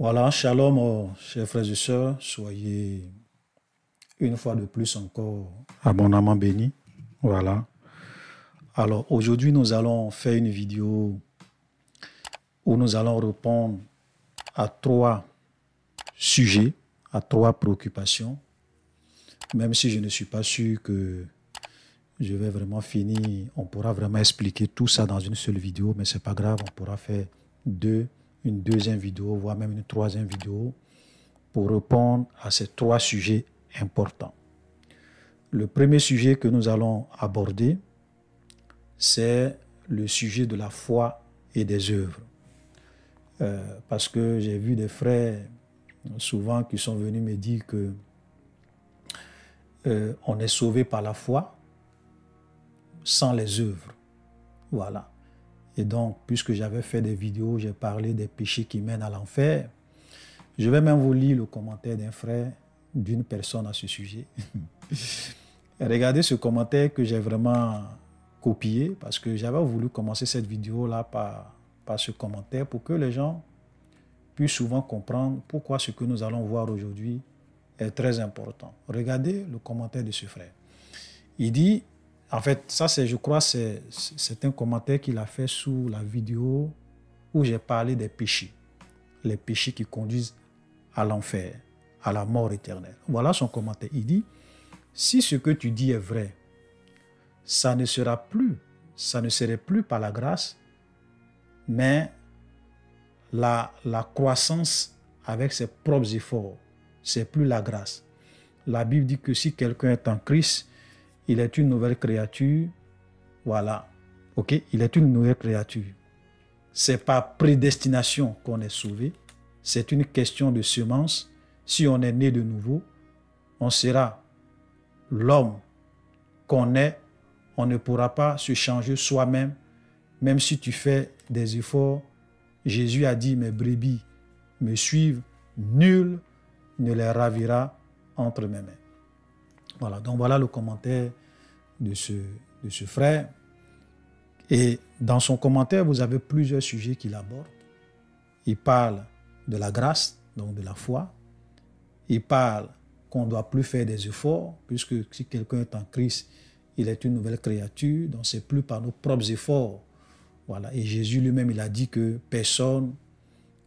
Voilà, shalom, chers frères et sœurs, soyez une fois de plus encore abondamment bénis. Voilà. Alors aujourd'hui, nous allons faire une vidéo où nous allons répondre à 3 sujets, à 3 préoccupations, même si je ne suis pas sûr que je vais vraiment finir, on pourra vraiment expliquer tout ça dans une seule vidéo, mais c'est pas grave, on pourra faire une deuxième vidéo, voire même une troisième vidéo pour répondre à ces 3 sujets importants. Le premier sujet que nous allons aborder, c'est le sujet de la foi et des œuvres. Parce que j'ai vu des frères souvent qui sont venus me dire que on est sauvé par la foi sans les œuvres. Voilà. Et donc, puisque j'avais fait des vidéos, j'ai parlé des péchés qui mènent à l'enfer. Je vais même vous lire le commentaire d'un frère, d'une personne à ce sujet. Regardez ce commentaire que j'ai vraiment copié parce que j'avais voulu commencer cette vidéo-là par ce commentaire pour que les gens puissent souvent comprendre pourquoi ce que nous allons voir aujourd'hui est très important. Regardez le commentaire de ce frère. Il dit, en fait, ça c'est, je crois, c'est un commentaire qu'il a fait sous la vidéo où j'ai parlé des péchés. Les péchés qui conduisent à l'enfer, à la mort éternelle. Voilà son commentaire. Il dit, si ce que tu dis est vrai, ça ne serait plus par la grâce, mais la croissance avec ses propres efforts, c'est plus la grâce. La Bible dit que si quelqu'un est en Christ, il est une nouvelle créature. Voilà. Ok? Il est une nouvelle créature. C'est par prédestination qu'on est sauvé. C'est une question de semence. Si on est né de nouveau, on sera l'homme qu'on est. On ne pourra pas se changer soi-même, même si tu fais des efforts. Jésus a dit, mes brebis me suivent, nul ne les ravira entre mes mains. Voilà, donc voilà le commentaire de ce frère. Et dans son commentaire, vous avez plusieurs sujets qu'il aborde. Il parle de la grâce, donc de la foi. Il parle qu'on ne doit plus faire des efforts, puisque si quelqu'un est en Christ, il est une nouvelle créature, donc c'est plus par nos propres efforts. Voilà. Et Jésus lui-même, il a dit que personne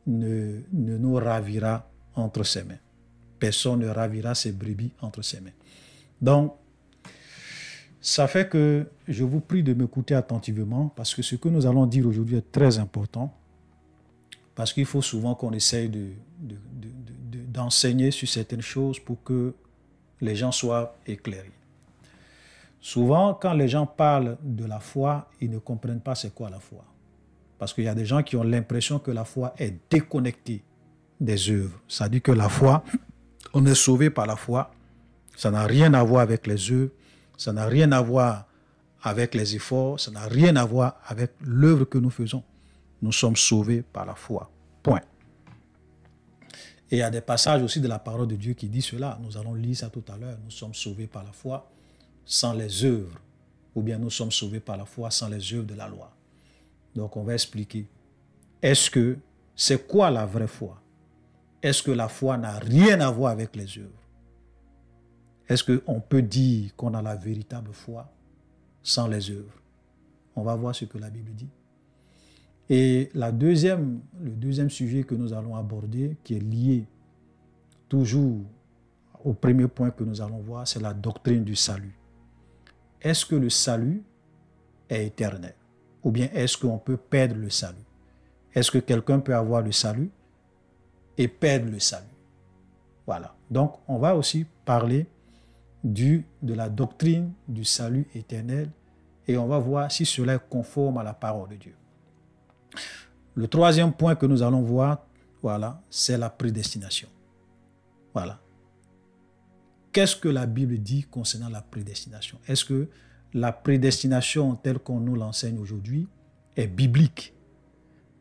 ne nous ravira entre ses mains. Personne ne ravira ses brebis entre ses mains. Donc, ça fait que je vous prie de m'écouter attentivement parce que ce que nous allons dire aujourd'hui est très important. Parce qu'il faut souvent qu'on essaye d'enseigner sur certaines choses pour que les gens soient éclairés. Souvent, quand les gens parlent de la foi, ils ne comprennent pas c'est quoi la foi. Parce qu'il y a des gens qui ont l'impression que la foi est déconnectée des œuvres. Ça dit que la foi, on est sauvé par la foi. Ça n'a rien à voir avec les œuvres. Ça n'a rien à voir avec les efforts. Ça n'a rien à voir avec l'œuvre que nous faisons. Nous sommes sauvés par la foi. Point. Et il y a des passages aussi de la parole de Dieu qui dit cela. Nous allons lire ça tout à l'heure. Nous sommes sauvés par la foi sans les œuvres. Ou bien nous sommes sauvés par la foi sans les œuvres de la loi. Donc on va expliquer. Est-ce que c'est quoi la vraie foi? Est-ce que la foi n'a rien à voir avec les œuvres? Est-ce qu'on peut dire qu'on a la véritable foi sans les œuvres? On va voir ce que la Bible dit. Et le deuxième sujet que nous allons aborder, qui est lié toujours au premier point que nous allons voir, c'est la doctrine du salut. Est-ce que le salut est éternel? Ou bien est-ce qu'on peut perdre le salut? Est-ce que quelqu'un peut avoir le salut et perdre le salut? Voilà. Donc, on va aussi parler de la doctrine du salut éternel et on va voir si cela est conforme à la parole de Dieu. Le troisième point que nous allons voir, voilà, c'est la prédestination. Voilà. Qu'est-ce que la Bible dit concernant la prédestination? Est-ce que la prédestination telle qu'on nous l'enseigne aujourd'hui est biblique?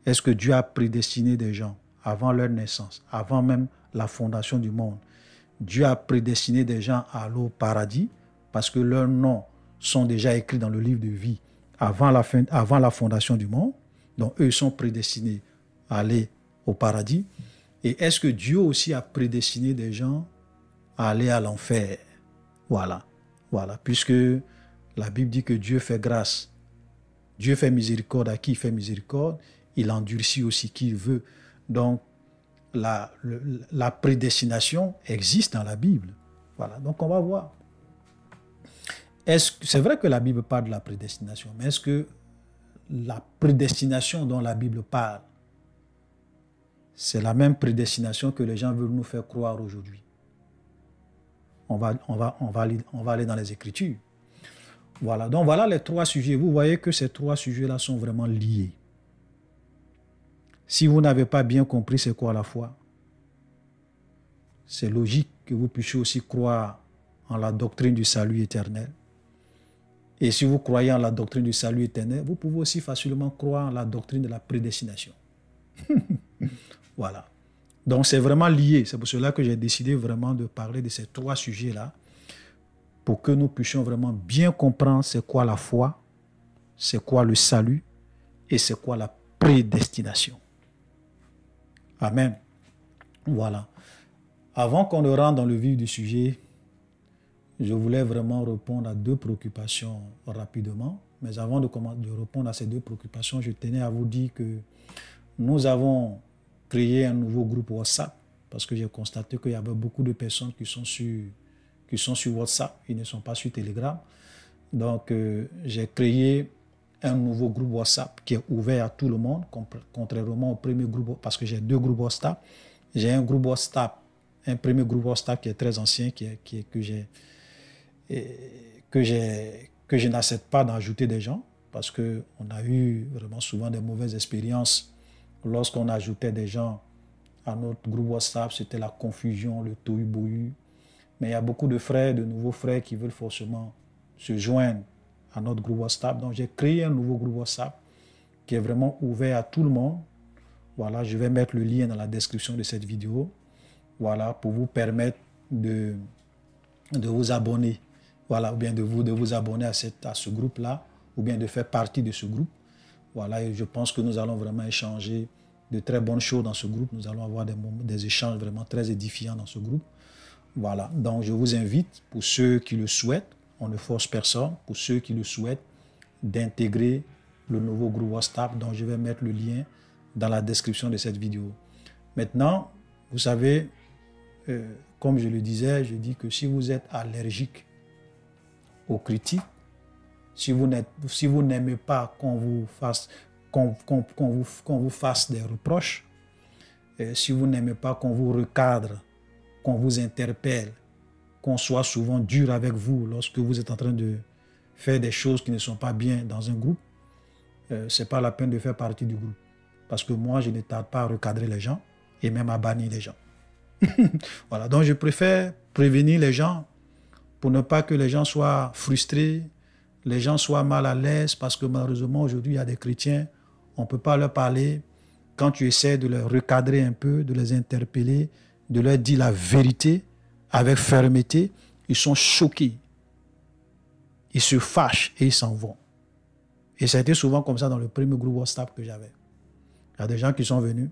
Est-ce que Dieu a prédestiné des gens avant leur naissance, avant même la fondation du monde? Dieu a prédestiné des gens à aller au paradis parce que leurs noms sont déjà écrits dans le livre de vie avant la fondation du monde. Donc, eux sont prédestinés à aller au paradis. Et est-ce que Dieu aussi a prédestiné des gens à aller à l'enfer? Voilà. Voilà. Puisque la Bible dit que Dieu fait grâce. Dieu fait miséricorde à qui il fait miséricorde. Il endurcit aussi qui il veut. Donc, la prédestination existe dans la Bible. Voilà. Donc, on va voir. C'est vrai que la Bible parle de la prédestination, mais est-ce que la prédestination dont la Bible parle, c'est la même prédestination que les gens veulent nous faire croire aujourd'hui? On va aller dans les Écritures. Voilà, donc voilà les trois sujets. Vous voyez que ces trois sujets-là sont vraiment liés. Si vous n'avez pas bien compris c'est quoi la foi, c'est logique que vous puissiez aussi croire en la doctrine du salut éternel. Et si vous croyez en la doctrine du salut éternel, vous pouvez aussi facilement croire en la doctrine de la prédestination. Voilà. Donc c'est vraiment lié. C'est pour cela que j'ai décidé vraiment de parler de ces trois sujets-là, pour que nous puissions vraiment bien comprendre c'est quoi la foi, c'est quoi le salut et c'est quoi la prédestination. Amen. Voilà. Avant qu'on ne rentre dans le vif du sujet, je voulais vraiment répondre à deux préoccupations rapidement. Mais avant de répondre à ces deux préoccupations, je tenais à vous dire que nous avons créé un nouveau groupe WhatsApp parce que j'ai constaté qu'il y avait beaucoup de personnes qui sont sur WhatsApp, ils ne sont pas sur Telegram. Donc, j'ai créé un nouveau groupe WhatsApp qui est ouvert à tout le monde, contrairement au premier groupe, parce que j'ai deux groupes WhatsApp. J'ai un groupe WhatsApp, un premier groupe WhatsApp qui est très ancien, que je n'accepte pas d'ajouter des gens, parce qu'on a eu vraiment souvent des mauvaises expériences lorsqu'on ajoutait des gens à notre groupe WhatsApp. C'était la confusion, le tohu-bohu. Mais il y a beaucoup de frères, de nouveaux frères qui veulent forcément se joindre à notre groupe WhatsApp. Donc, j'ai créé un nouveau groupe WhatsApp qui est vraiment ouvert à tout le monde. Voilà, je vais mettre le lien dans la description de cette vidéo. Voilà, pour vous permettre de vous abonner. Voilà, ou bien de vous abonner à ce groupe-là, ou bien de faire partie de ce groupe. Voilà, et je pense que nous allons vraiment échanger de très bonnes choses dans ce groupe. Nous allons avoir des échanges vraiment très édifiants dans ce groupe. Voilà, donc je vous invite, pour ceux qui le souhaitent, on ne force personne, pour ceux qui le souhaitent, d'intégrer le nouveau groupe WhatsApp, dont je vais mettre le lien dans la description de cette vidéo. Maintenant, vous savez, comme je le disais, je dis que si vous êtes allergique aux critiques, si vous n'aimez pas qu'on vous fasse des reproches, si vous n'aimez pas qu'on vous recadre, qu'on vous interpelle, qu'on soit souvent dur avec vous lorsque vous êtes en train de faire des choses qui ne sont pas bien dans un groupe, ce n'est pas la peine de faire partie du groupe. Parce que moi, je ne tarde pas à recadrer les gens et même à bannir les gens. Voilà, donc je préfère prévenir les gens pour ne pas que les gens soient frustrés, les gens soient mal à l'aise, parce que malheureusement, aujourd'hui, il y a des chrétiens, on ne peut pas leur parler. Quand tu essaies de les recadrer un peu, de les interpeller, de leur dire la vérité avec fermeté, ils sont choqués. Ils se fâchent et ils s'en vont. Et ça a été souvent comme ça dans le premier groupe WhatsApp que j'avais. Il y a des gens qui sont venus.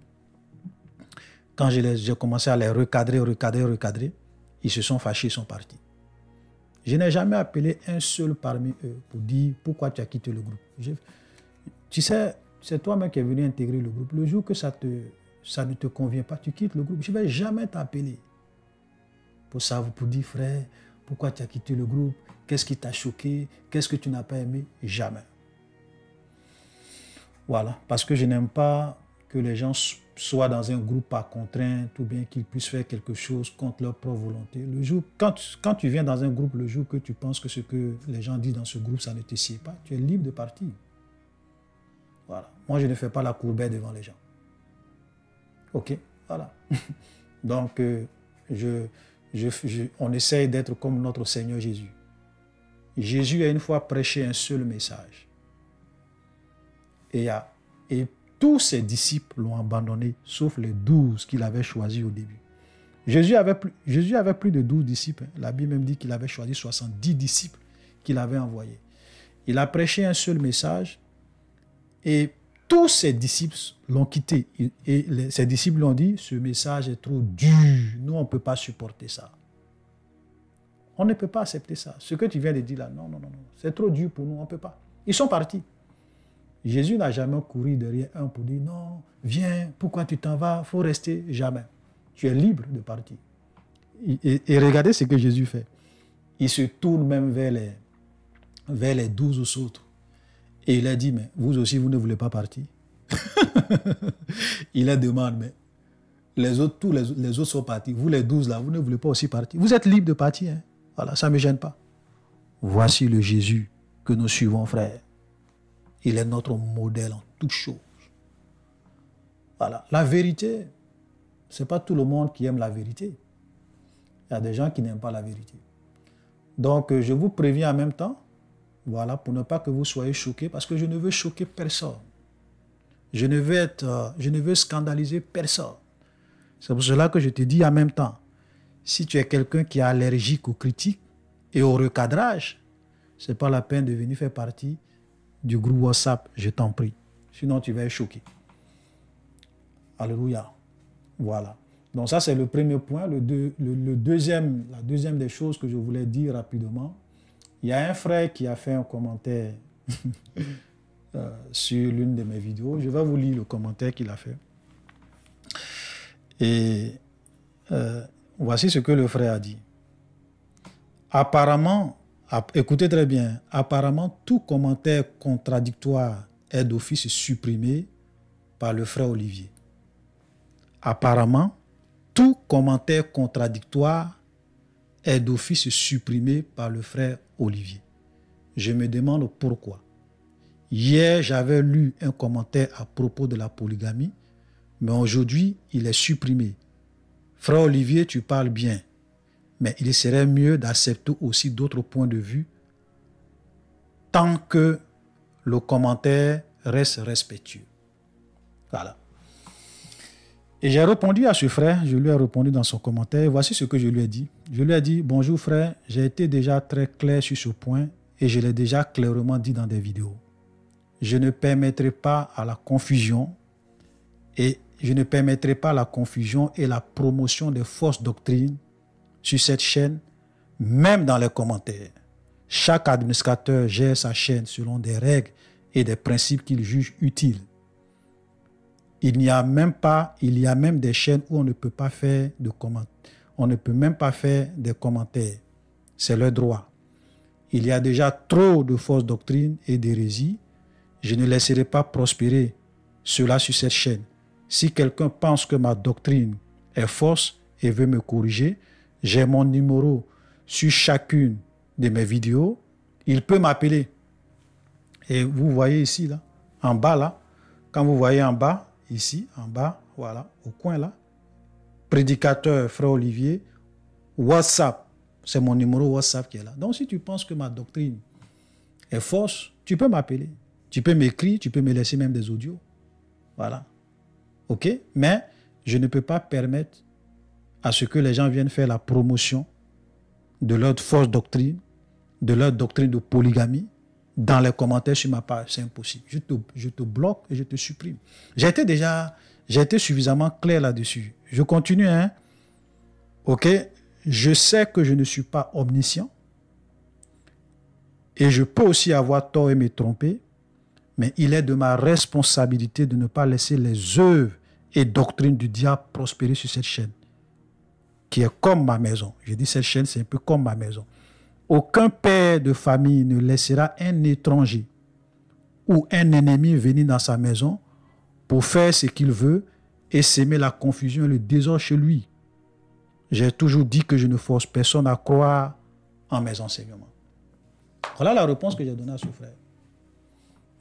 Quand j'ai commencé à les recadrer, ils se sont fâchés, ils sont partis. Je n'ai jamais appelé un seul parmi eux pour dire pourquoi tu as quitté le groupe. Tu sais, c'est toi-même qui es venu intégrer le groupe. Le jour que ça ne te convient pas, tu quittes le groupe. Je ne vais jamais t'appeler pour savoir, pour dire, frère, pourquoi tu as quitté le groupe, qu'est-ce qui t'a choqué, qu'est-ce que tu n'as pas aimé. Jamais. Voilà, parce que je n'aime pas que les gens soient dans un groupe par contrainte ou bien qu'ils puissent faire quelque chose contre leur propre volonté. Le jour, quand tu viens dans un groupe, le jour que tu penses que ce que les gens disent dans ce groupe, ça ne te sied pas, tu es libre de partir. Voilà. Moi, je ne fais pas la courbette devant les gens. OK, voilà. Donc, on essaye d'être comme notre Seigneur Jésus. Jésus a une fois prêché un seul message. Et tous ses disciples l'ont abandonné, sauf les 12 qu'il avait choisis au début. Jésus avait plus de 12 disciples. La Bible même dit qu'il avait choisi 70 disciples qu'il avait envoyés. Il a prêché un seul message et tous ses disciples l'ont quitté. Et ses disciples lui ont dit, ce message est trop dur. Nous, on ne peut pas supporter ça. On ne peut pas accepter ça. Ce que tu viens de dire là, non, non, non, non. C'est trop dur pour nous, on ne peut pas. Ils sont partis. Jésus n'a jamais couru derrière un pour dire, non, viens, pourquoi tu t'en vas, il faut rester, jamais. Tu es libre de partir. Et regardez ce que Jésus fait. Il se tourne même vers les 12 autres. Et il a dit, mais vous aussi, vous ne voulez pas partir. Il leur demande, mais les autres, tous les autres sont partis. Vous, les 12 là, vous ne voulez pas aussi partir. Vous êtes libres de partir. Hein? Voilà, ça ne me gêne pas. Voici le Jésus que nous suivons, frère. Il est notre modèle en toutes choses. Voilà. La vérité, ce n'est pas tout le monde qui aime la vérité. Il y a des gens qui n'aiment pas la vérité. Donc, je vous préviens en même temps, voilà, pour ne pas que vous soyez choqués, parce que je ne veux choquer personne. Je ne veux scandaliser personne. C'est pour cela que je te dis en même temps, si tu es quelqu'un qui est allergique aux critiques et au recadrage, ce n'est pas la peine de venir faire partie du groupe WhatsApp, je t'en prie. Sinon, tu vas être choqué. Alléluia. Voilà. Donc ça, c'est le premier point. La deuxième des choses que je voulais dire rapidement, il y a un frère qui a fait un commentaire sur l'une de mes vidéos. Je vais vous lire le commentaire qu'il a fait. Et voici ce que le frère a dit. Apparemment, écoutez très bien, apparemment, tout commentaire contradictoire est d'office supprimé par le frère Olivier. Apparemment, tout commentaire contradictoire est d'office supprimé par le frère Olivier. Je me demande pourquoi. Hier, j'avais lu un commentaire à propos de la polygamie, mais aujourd'hui, il est supprimé. Frère Olivier, tu parles bien, mais il serait mieux d'accepter aussi d'autres points de vue tant que le commentaire reste respectueux. Voilà. Et j'ai répondu à ce frère, je lui ai répondu dans son commentaire, voici ce que je lui ai dit. Je lui ai dit, bonjour frère, j'ai été déjà très clair sur ce point et je l'ai déjà clairement dit dans des vidéos. Je ne permettrai pas à la confusion et la promotion des fausses doctrines sur cette chaîne, même dans les commentaires. Chaque administrateur gère sa chaîne selon des règles et des principes qu'il juge utiles. Il y a même des chaînes où on ne peut pas faire de commentaires. On ne peut même pas faire des commentaires. C'est leur droit. Il y a déjà trop de fausses doctrines et d'hérésies. Je ne laisserai pas prospérer cela sur cette chaîne. Si quelqu'un pense que ma doctrine est fausse et veut me corriger, j'ai mon numéro sur chacune de mes vidéos. Il peut m'appeler. Et vous voyez ici, là, en bas, là, quand vous voyez en bas, ici, en bas, voilà, au coin là, prédicateur frère Olivier, WhatsApp, c'est mon numéro WhatsApp qui est là. Donc si tu penses que ma doctrine est fausse, tu peux m'appeler. Tu peux m'écrire, tu peux me laisser même des audios. Voilà. OK? Mais je ne peux pas permettre à ce que les gens viennent faire la promotion de leur fausse doctrine, de leur doctrine de polygamie, dans les commentaires sur ma page. C'est impossible. Je te bloque et je te supprime. J'ai été suffisamment clair là-dessus. Je continue, hein? OK? Je sais que je ne suis pas omniscient et je peux aussi avoir tort et me tromper, mais il est de ma responsabilité de ne pas laisser les œuvres et doctrines du diable prospérer sur cette chaîne, qui est comme ma maison. Je dis cette chaîne, c'est un peu comme ma maison. Aucun père de famille ne laissera un étranger ou un ennemi venir dans sa maison pour faire ce qu'il veut et s'aimer la confusion et le désordre chez lui. J'ai toujours dit que je ne force personne à croire en mes enseignements. Voilà la réponse que j'ai donnée à ce frère.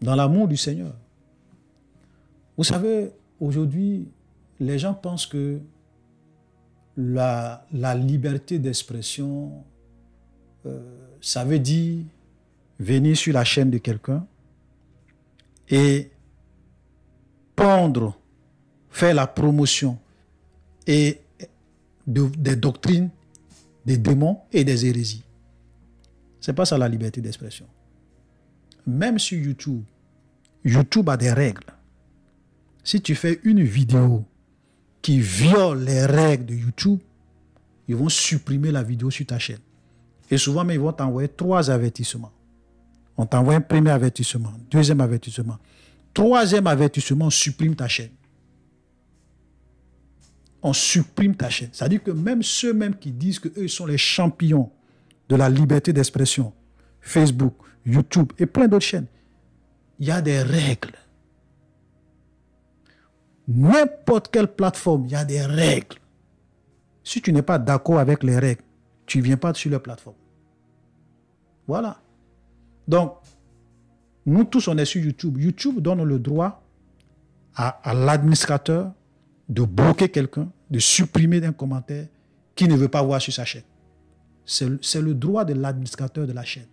Dans l'amour du Seigneur. Vous savez, aujourd'hui, les gens pensent que la liberté d'expression, ça veut dire venir sur la chaîne de quelqu'un et pondre, faire la promotion et des doctrines, des démons et des hérésies. Ce n'est pas ça la liberté d'expression. Même sur YouTube, YouTube a des règles. Si tu fais une vidéo qui viole les règles de YouTube, ils vont supprimer la vidéo sur ta chaîne. Et souvent, mais ils vont t'envoyer 3 avertissements. On t'envoie un premier avertissement, deuxième avertissement. Troisième avertissement, on supprime ta chaîne. On supprime ta chaîne. C'est-à-dire que même ceux mêmes qui disent qu'eux sont les champions de la liberté d'expression, Facebook, YouTube et plein d'autres chaînes, il y a des règles. N'importe quelle plateforme, il y a des règles. Si tu n'es pas d'accord avec les règles, tu ne viens pas sur la plateforme. Voilà. Donc, nous tous, on est sur YouTube. YouTube donne le droit à l'administrateur de bloquer quelqu'un, de supprimer un commentaire qu'il ne veut pas voir sur sa chaîne. C'est le droit de l'administrateur de la chaîne.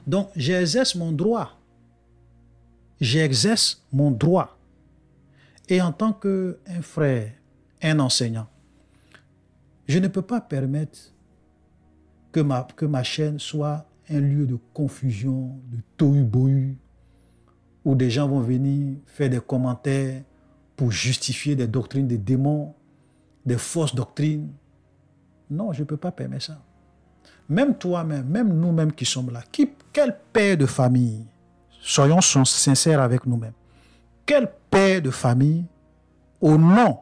Donc, j'exerce mon droit. J'exerce mon droit. Et en tant qu'un frère, un enseignant, je ne peux pas permettre que ma chaîne soit un lieu de confusion, de tohu-bohu, où des gens vont venir faire des commentaires pour justifier des doctrines des démons, des fausses doctrines. Non, je ne peux pas permettre ça. Même toi-même, même nous-mêmes qui sommes là, quel père de famille, soyons sincères avec nous-mêmes, quel père de famille, au nom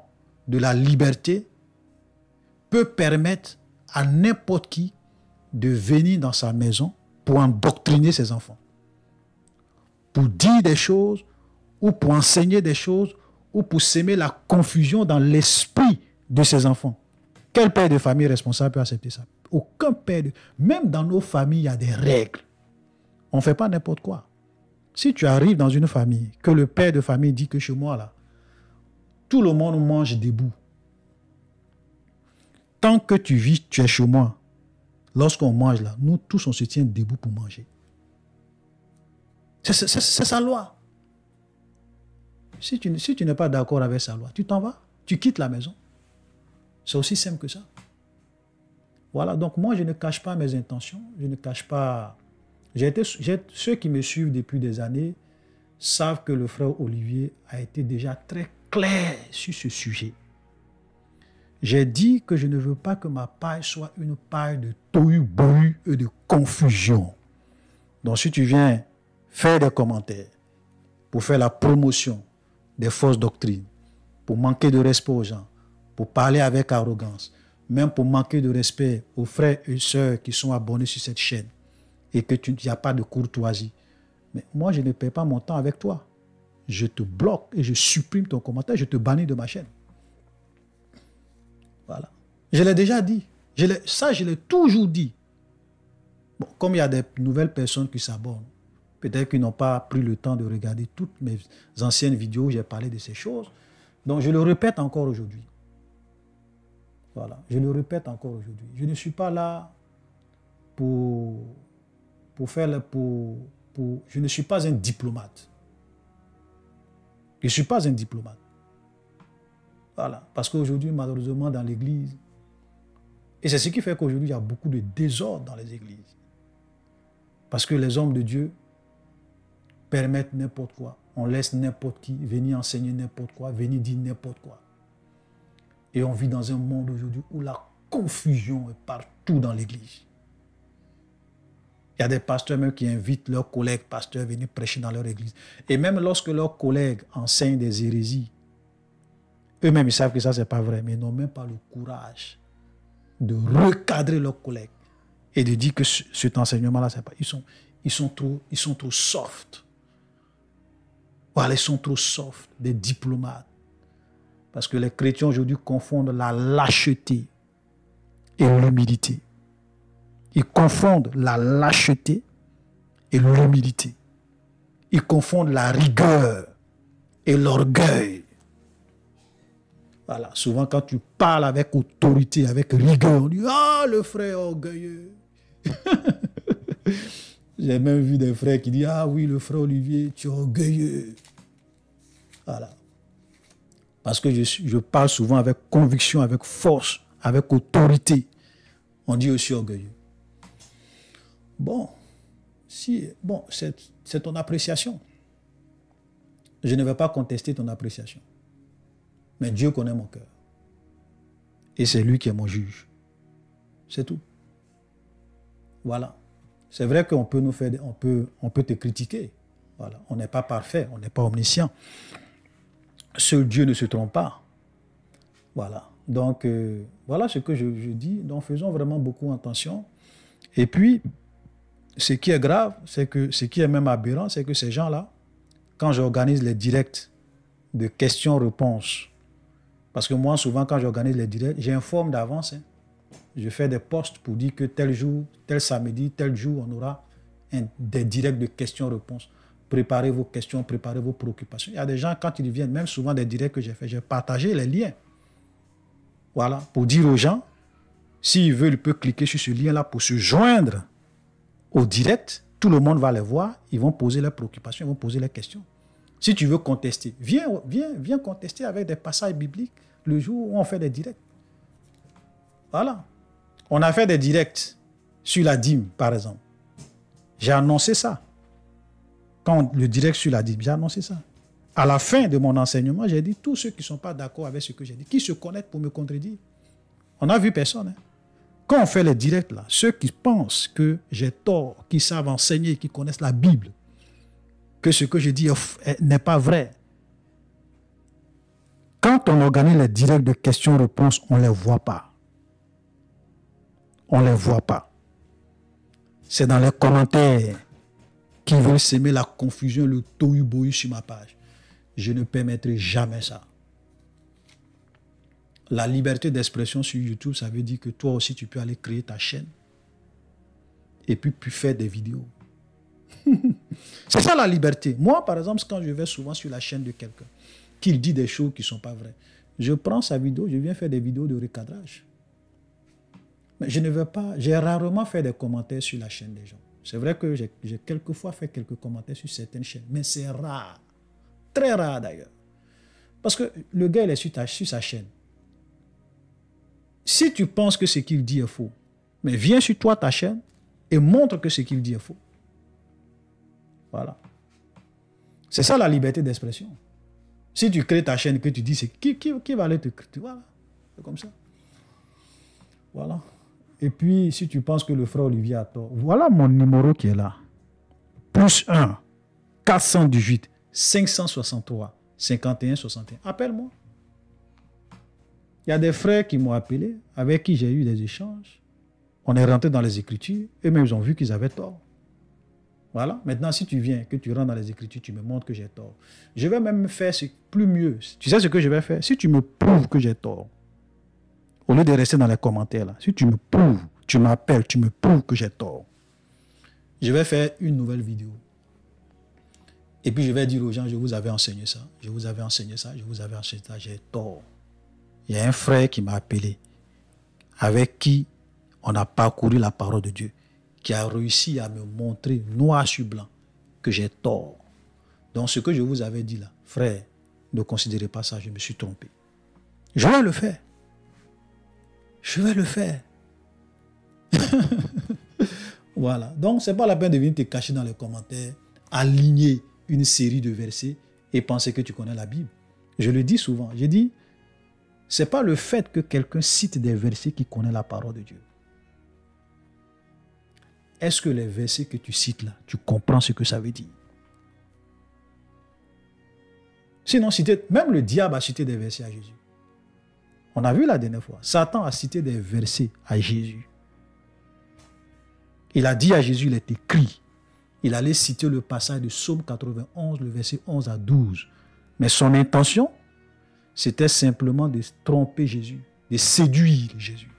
de la liberté, peut permettre à n'importe qui de venir dans sa maison pour endoctriner ses enfants, pour dire des choses, ou pour enseigner des choses, ou pour s'aimer la confusion dans l'esprit de ses enfants. Quel père de famille responsable peut accepter ça? Aucun père de... Même dans nos familles, il y a des règles. On ne fait pas n'importe quoi. Si tu arrives dans une famille, que le père de famille dit que chez moi, là, tout le monde mange debout. Tant que tu vis, tu es chez moi. Lorsqu'on mange là, nous tous on se tient debout pour manger. C'est sa loi. Si tu n'es pas d'accord avec sa loi, tu t'en vas, tu quittes la maison. C'est aussi simple que ça. Voilà, donc moi je ne cache pas mes intentions, je ne cache pas... Ceux qui me suivent depuis des années savent que le frère Olivier a été déjà très clair sur ce sujet. J'ai dit que je ne veux pas que ma page soit une page de tohu-bohu et de confusion. Donc si tu viens faire des commentaires pour faire la promotion des fausses doctrines, pour manquer de respect aux gens, pour parler avec arrogance, même pour manquer de respect aux frères et sœurs qui sont abonnés sur cette chaîne et que il n'y a pas de courtoisie. Mais moi, je ne perds pas mon temps avec toi. Je te bloque et je supprime ton commentaire, je te bannis de ma chaîne. Voilà. Je l'ai déjà dit. Ça, je l'ai toujours dit. Bon, comme il y a des nouvelles personnes qui s'abonnent, peut-être qu'ils n'ont pas pris le temps de regarder toutes mes anciennes vidéos où j'ai parlé de ces choses. Donc, je le répète encore aujourd'hui. Voilà. Je le répète encore aujourd'hui. Je ne suis pas là pour faire... je ne suis pas un diplomate. Je ne suis pas un diplomate. Voilà. Parce qu'aujourd'hui, malheureusement, dans l'Église, et c'est ce qui fait qu'aujourd'hui, il y a beaucoup de désordre dans les églises. Parce que les hommes de Dieu permettent n'importe quoi. On laisse n'importe qui venir enseigner n'importe quoi, venir dire n'importe quoi. Et on vit dans un monde aujourd'hui où la confusion est partout dans l'église. Il y a des pasteurs même qui invitent leurs collègues pasteurs à venir prêcher dans leur église. Et même lorsque leurs collègues enseignent des hérésies, eux-mêmes ils savent que ça c'est pas vrai, mais ils n'ont même pas le courage de recadrer leurs collègues et de dire que cet enseignement-là, c'est pas. Ils sont trop soft. Voilà, ils sont trop soft, des diplomates. Parce que les chrétiens aujourd'hui confondent la lâcheté et l'humilité. Ils confondent la lâcheté et l'humilité. Ils confondent la rigueur et l'orgueil. Voilà, souvent quand tu parles avec autorité, avec rigueur, on dit « Ah, le frère orgueilleux !» J'ai même vu des frères qui disent « Ah oui, le frère Olivier, tu es orgueilleux !» Voilà. Parce que je parle souvent avec conviction, avec force, avec autorité. On dit aussi orgueilleux. Bon, c'est ton appréciation. Je ne vais pas contester ton appréciation. Mais Dieu connaît mon cœur. Et c'est lui qui est mon juge. C'est tout. Voilà. C'est vrai qu'on peut nous faire, on peut te critiquer. Voilà. On n'est pas parfait, on n'est pas omniscient. Seul Dieu ne se trompe pas. Voilà. Donc, voilà ce que je dis. Donc, faisons vraiment beaucoup attention. Et puis, ce qui est grave, c'est que ce qui est même aberrant, c'est que ces gens-là, quand j'organise les directs de questions-réponses, parce que moi, souvent, quand j'organise les directs, j'informe d'avance. Hein. Je fais des posts pour dire que tel jour, tel samedi, tel jour, on aura des directs de questions-réponses. Préparez vos questions, préparez vos préoccupations. Il y a des gens, quand ils viennent, même souvent des directs que j'ai fait, j'ai partagé les liens. Voilà, pour dire aux gens, s'ils veulent, ils peuvent cliquer sur ce lien-là pour se joindre au direct. Tout le monde va les voir, ils vont poser leurs préoccupations, ils vont poser leurs questions. Si tu veux contester, viens contester avec des passages bibliques le jour où on fait des directs. Voilà. On a fait des directs sur la dîme, par exemple. J'ai annoncé ça. Quand le direct sur la dîme, j'ai annoncé ça. À la fin de mon enseignement, j'ai dit tous ceux qui ne sont pas d'accord avec ce que j'ai dit, qui se connectent pour me contredire. On n'a vu personne. Hein. Quand on fait les directs là, ceux qui pensent que j'ai tort, qui savent enseigner, qui connaissent la Bible, que ce que je dis n'est pas vrai. Quand on organise les directs de questions-réponses, on ne les voit pas. On ne les voit pas. C'est dans les commentaires qui veulent s'aimer la confusion, le tohu-bohu sur ma page. Je ne permettrai jamais ça. La liberté d'expression sur YouTube, ça veut dire que toi aussi, tu peux aller créer ta chaîne et puis faire des vidéos. C'est ça la liberté. Moi, par exemple, quand je vais souvent sur la chaîne de quelqu'un, qu'il dit des choses qui ne sont pas vraies, je prends sa vidéo, je viens faire des vidéos de recadrage. Mais je ne veux pas, j'ai rarement fait des commentaires sur la chaîne des gens. C'est vrai que j'ai quelquefois fait quelques commentaires sur certaines chaînes, mais c'est rare. Très rare d'ailleurs. Parce que le gars, il est sur sa chaîne. Si tu penses que ce qu'il dit est faux, mais viens sur toi, ta chaîne, et montre que ce qu'il dit est faux. Voilà. C'est ça la liberté d'expression. Si tu crées ta chaîne et que tu dis, c'est qui va aller te critiquer? Voilà. C'est comme ça. Voilà. Et puis, si tu penses que le frère Olivier a tort, voilà mon numéro qui est là. +1 418 563 51 61. Appelle-moi. Il y a des frères qui m'ont appelé, avec qui j'ai eu des échanges. On est rentré dans les Écritures, et même ils ont vu qu'ils avaient tort. Voilà. Maintenant, si tu viens, que tu rentres dans les Écritures, tu me montres que j'ai tort. Je vais même faire plus mieux. Tu sais ce que je vais faire? Si tu me prouves que j'ai tort, au lieu de rester dans les commentaires là, si tu me prouves, tu m'appelles, tu me prouves que j'ai tort, je vais faire une nouvelle vidéo. Et puis je vais dire aux gens, je vous avais enseigné ça, je vous avais enseigné ça, je vous avais enseigné ça, j'ai tort. Il y a un frère qui m'a appelé, avec qui on a parcouru la parole de Dieu, qui a réussi à me montrer noir sur blanc que j'ai tort. Donc ce que je vous avais dit là, frère, ne considérez pas ça, je me suis trompé. Je vais le faire. Je vais le faire. Voilà. Donc, ce n'est pas la peine de venir te cacher dans les commentaires, aligner une série de versets et penser que tu connais la Bible. Je le dis souvent. Je dis, ce n'est pas le fait que quelqu'un cite des versets qui connaît la parole de Dieu. Est-ce que les versets que tu cites là, tu comprends ce que ça veut dire? Sinon, même le diable a cité des versets à Jésus. On a vu la dernière fois. Satan a cité des versets à Jésus. Il a dit à Jésus, il est écrit. Il allait citer le passage de Psaume 91, le verset 11 à 12. Mais son intention, c'était simplement de tromper Jésus, de séduire Jésus.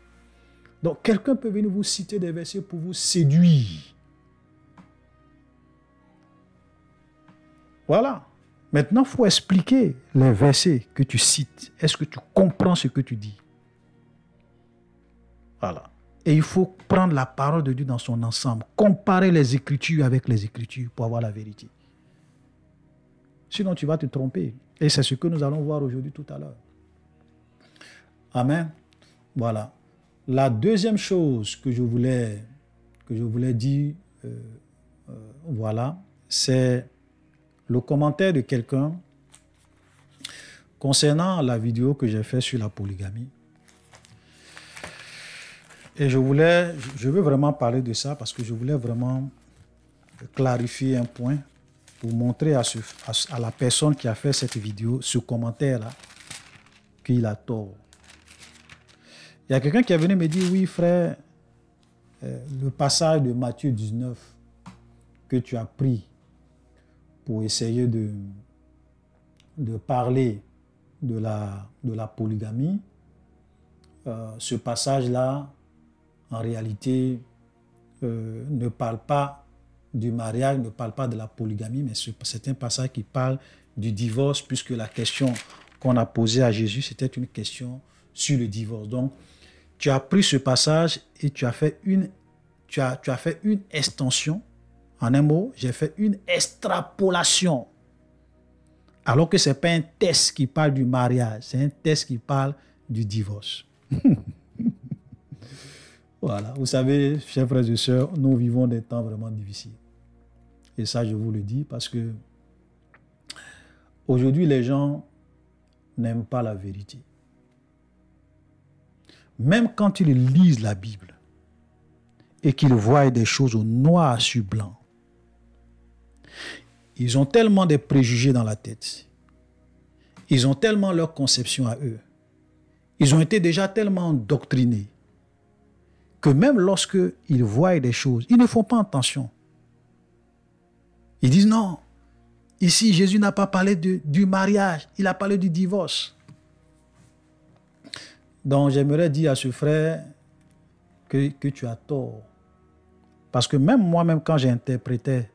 Donc, quelqu'un peut venir vous citer des versets pour vous séduire. Voilà. Maintenant, il faut expliquer les versets que tu cites. Est-ce que tu comprends ce que tu dis? Voilà. Et il faut prendre la parole de Dieu dans son ensemble. Comparer les Écritures avec les Écritures pour avoir la vérité. Sinon, tu vas te tromper. Et c'est ce que nous allons voir aujourd'hui tout à l'heure. Amen. Voilà. La deuxième chose que je voulais dire, voilà, c'est le commentaire de quelqu'un concernant la vidéo que j'ai faite sur la polygamie, et je veux vraiment parler de ça parce que je voulais vraiment clarifier un point pour montrer à la personne qui a fait cette vidéo, ce commentaire-là, qu'il a tort. Il y a quelqu'un qui est venu me dire, oui frère, le passage de Matthieu 19 que tu as pris pour essayer de parler de la polygamie, ce passage-là, en réalité, ne parle pas du mariage, ne parle pas de la polygamie, mais c'est un passage qui parle du divorce, puisque la question qu'on a posée à Jésus, c'était une question sur le divorce. Donc, tu as pris ce passage et tu as fait une extension. En un mot, j'ai fait une extrapolation. Alors que ce n'est pas un texte qui parle du mariage, c'est un texte qui parle du divorce. Voilà, vous savez, chers frères et sœurs, nous vivons des temps vraiment difficiles. Et ça, je vous le dis parce que aujourd'hui, les gens n'aiment pas la vérité. Même quand ils lisent la Bible et qu'ils voient des choses au noir sur blanc, ils ont tellement de préjugés dans la tête. Ils ont tellement leur conception à eux. Ils ont été déjà tellement endoctrinés que même lorsqu'ils voient des choses, ils ne font pas attention. Ils disent non, ici Jésus n'a pas parlé du mariage, il a parlé du divorce. Donc j'aimerais dire à ce frère que tu as tort. Parce que même moi-même quand j'interprétais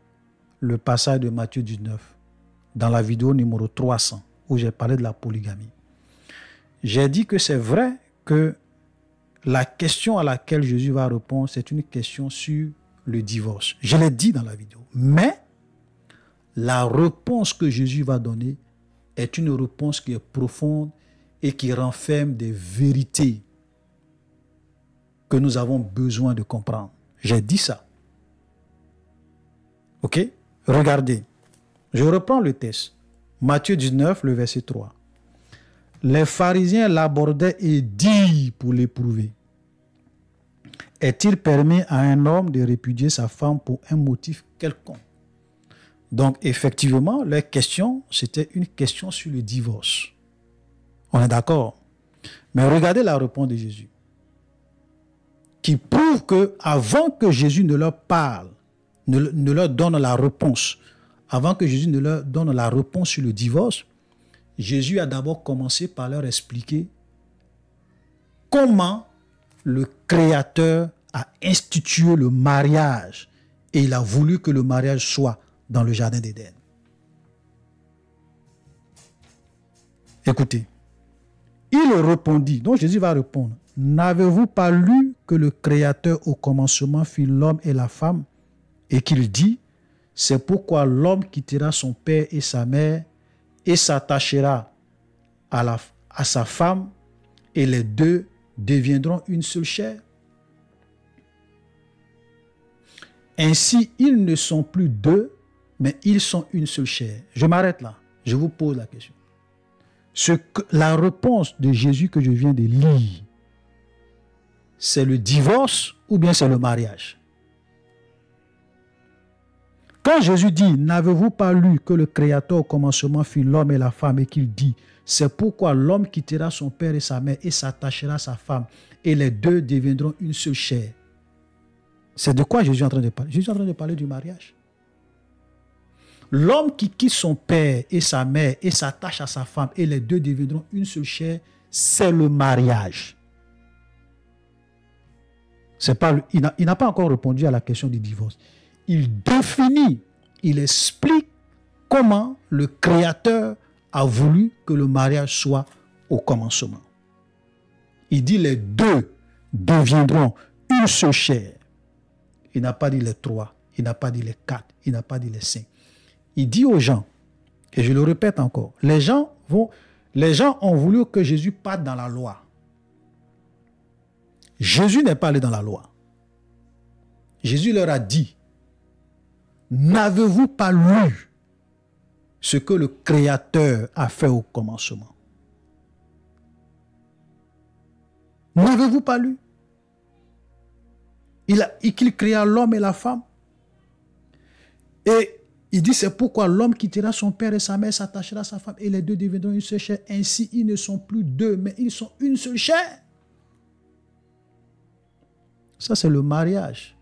le passage de Matthieu 19 dans la vidéo numéro 300 où j'ai parlé de la polygamie, j'ai dit que c'est vrai que la question à laquelle Jésus va répondre, c'est une question sur le divorce. Je l'ai dit dans la vidéo. Mais la réponse que Jésus va donner est une réponse qui est profonde et qui renferme des vérités que nous avons besoin de comprendre. J'ai dit ça. Ok? Regardez. Je reprends le texte. Matthieu 19, le verset 3. Les pharisiens l'abordaient et dirent pour l'éprouver: est-il permis à un homme de répudier sa femme pour un motif quelconque? Donc, effectivement, leur question, c'était une question sur le divorce. On est d'accord? Mais regardez la réponse de Jésus, qui prouve que avant que Jésus ne leur parle, ne leur donne la réponse, avant que Jésus ne leur donne la réponse sur le divorce, Jésus a d'abord commencé par leur expliquer comment le Créateur a institué le mariage et il a voulu que le mariage soit dans le jardin d'Éden. Écoutez, il répondit, donc Jésus va répondre: n'avez-vous pas lu que le Créateur au commencement fit l'homme et la femme, et qu'il dit: c'est pourquoi l'homme quittera son père et sa mère et s'attachera à sa femme, et les deux deviendront une seule chair. Ainsi, ils ne sont plus deux, mais ils sont une seule chair. Je m'arrête là. Je vous pose la question. La réponse de Jésus que je viens de lire, c'est le divorce ou bien c'est le mariage? Quand Jésus dit: n'avez-vous pas lu que le Créateur au commencement fit l'homme et la femme, et qu'il dit: c'est pourquoi l'homme quittera son père et sa mère et s'attachera à sa femme, et les deux deviendront une seule chair. C'est de quoi Jésus est en train de parler? Jésus est en train de parler du mariage. L'homme qui quitte son père et sa mère et s'attache à sa femme, et les deux deviendront une seule chair, c'est le mariage. Il n'a pas encore répondu à la question du divorce. Il définit, il explique comment le Créateur a voulu que le mariage soit au commencement. Il dit: les deux deviendront une seule chair. Il n'a pas dit les trois, il n'a pas dit les quatre, il n'a pas dit les cinq. Il dit aux gens, et je le répète encore, les gens ont voulu que Jésus parte dans la loi. Jésus n'est pas allé dans la loi. Jésus leur a dit: n'avez-vous pas lu ce que le Créateur a fait au commencement? N'avez-vous pas lu? Qu'il créa l'homme et la femme. Et il dit, c'est pourquoi l'homme quittera son père et sa mère, s'attachera à sa femme, et les deux deviendront une seule chair. Ainsi, ils ne sont plus deux, mais ils sont une seule chair. Ça, c'est le mariage.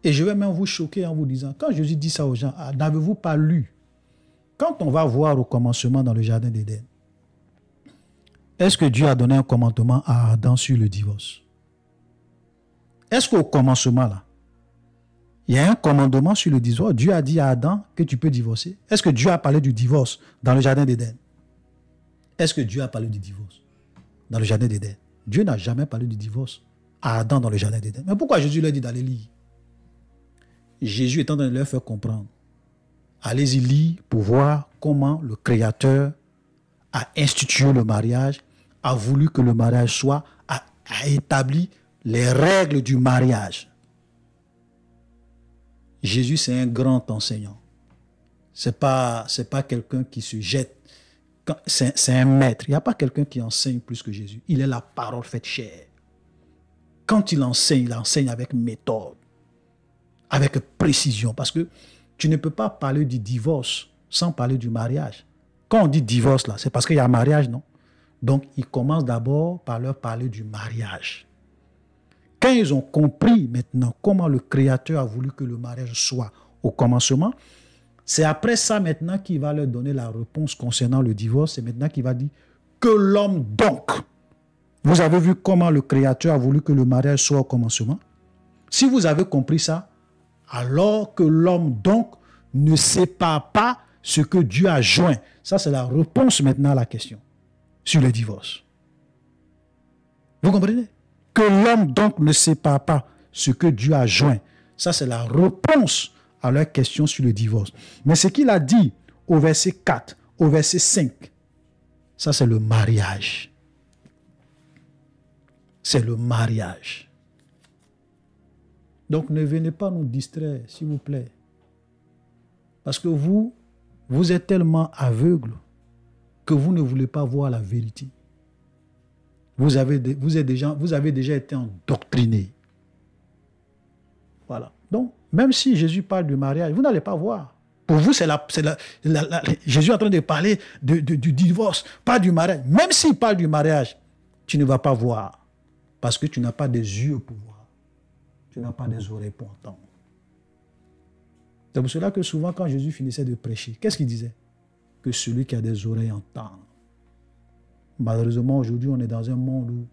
Et je vais même vous choquer en vous disant, quand Jésus dit ça aux gens, n'avez-vous pas lu? Quand on va voir au commencement dans le jardin d'Éden, est-ce que Dieu a donné un commandement à Adam sur le divorce? Est-ce qu'au commencement, là, il y a un commandement sur le divorce? Dieu a dit à Adam que tu peux divorcer. Est-ce que Dieu a parlé du divorce dans le jardin d'Éden? Est-ce que Dieu a parlé du divorce dans le jardin d'Éden? Dieu n'a jamais parlé du divorce à Adam dans le jardin d'Éden. Mais pourquoi Jésus leur dit d'aller lire? Jésus est en train de leur faire comprendre. Allez-y lire pour voir comment le Créateur a institué le mariage, a voulu que le mariage soit, a établi les règles du mariage. Jésus, c'est un grand enseignant. C'est pas quelqu'un qui se jette. C'est un maître. Il n'y a pas quelqu'un qui enseigne plus que Jésus. Il est la parole faite chair. Quand il enseigne avec méthode, avec précision. Parce que tu ne peux pas parler du divorce sans parler du mariage. Quand on dit divorce, là, c'est parce qu'il y a mariage, non? Donc, il commence d'abord par leur parler du mariage. Quand ils ont compris maintenant comment le Créateur a voulu que le mariage soit au commencement, c'est après ça maintenant qu'il va leur donner la réponse concernant le divorce. C'est maintenant qu'il va dire que l'homme donc. Vous avez vu comment le Créateur a voulu que le mariage soit au commencement? Si vous avez compris ça, alors que l'homme donc ne sépare pas ce que Dieu a joint. Ça, c'est la réponse maintenant à la question sur le divorce. Vous comprenez? Que l'homme donc ne sépare pas ce que Dieu a joint. Ça, c'est la réponse à leur question sur le divorce. Mais ce qu'il a dit au verset 4, au verset 5, ça, c'est le mariage. C'est le mariage. Donc, ne venez pas nous distraire, s'il vous plaît. Parce que vous êtes tellement aveugles que vous ne voulez pas voir la vérité. Vous avez déjà été endoctriné. Voilà. Donc, même si Jésus parle du mariage, vous n'allez pas voir. Pour vous, Jésus est en train de parler du divorce, pas du mariage. Même s'il parle du mariage, tu ne vas pas voir. Parce que tu n'as pas des yeux pour voir. Tu n'as pas des oreilles pour entendre. C'est pour cela que souvent, quand Jésus finissait de prêcher, qu'est-ce qu'il disait? Que celui qui a des oreilles entende. Malheureusement, aujourd'hui, on est dans un monde où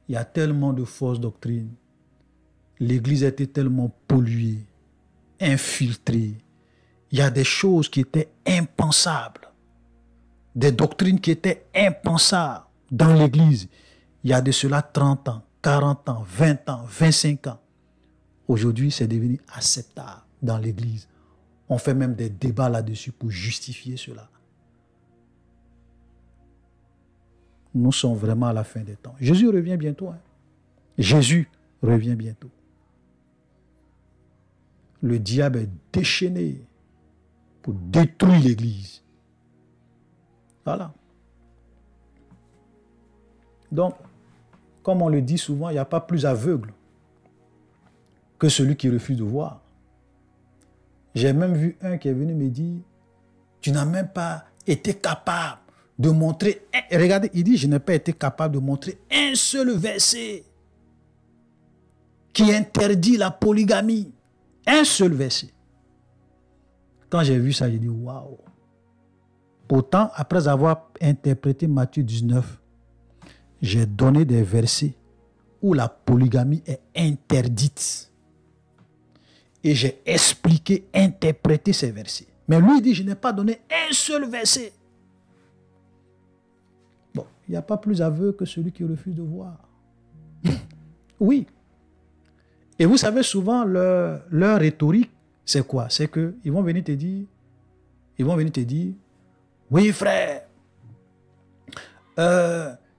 il y a tellement de fausses doctrines. L'Église a été tellement polluée, infiltrée. Il y a des choses qui étaient impensables. Des doctrines qui étaient impensables dans l'Église. Il y a de cela 30 ans, 40 ans, 20 ans, 25 ans. Aujourd'hui, c'est devenu acceptable dans l'Église. On fait même des débats là-dessus pour justifier cela. Nous sommes vraiment à la fin des temps. Jésus revient bientôt. Hein? Jésus revient bientôt. Le diable est déchaîné pour détruire l'Église. Voilà. Donc, comme on le dit souvent, il n'y a pas plus aveugle que celui qui refuse de voir. J'ai même vu un qui est venu me dire, tu n'as même pas été capable de montrer, regardez, il dit, je n'ai pas été capable de montrer un seul verset qui interdit la polygamie. Un seul verset. Quand j'ai vu ça, j'ai dit, waouh. Pourtant, après avoir interprété Matthieu 19, j'ai donné des versets où la polygamie est interdite. Et j'ai expliqué, interprété ces versets. Mais lui, il dit, je n'ai pas donné un seul verset. Bon, il n'y a pas plus aveugle que celui qui refuse de voir. Oui. Et vous savez, souvent, leur rhétorique, c'est quoi? C'est qu'ils vont venir te dire, oui, frère,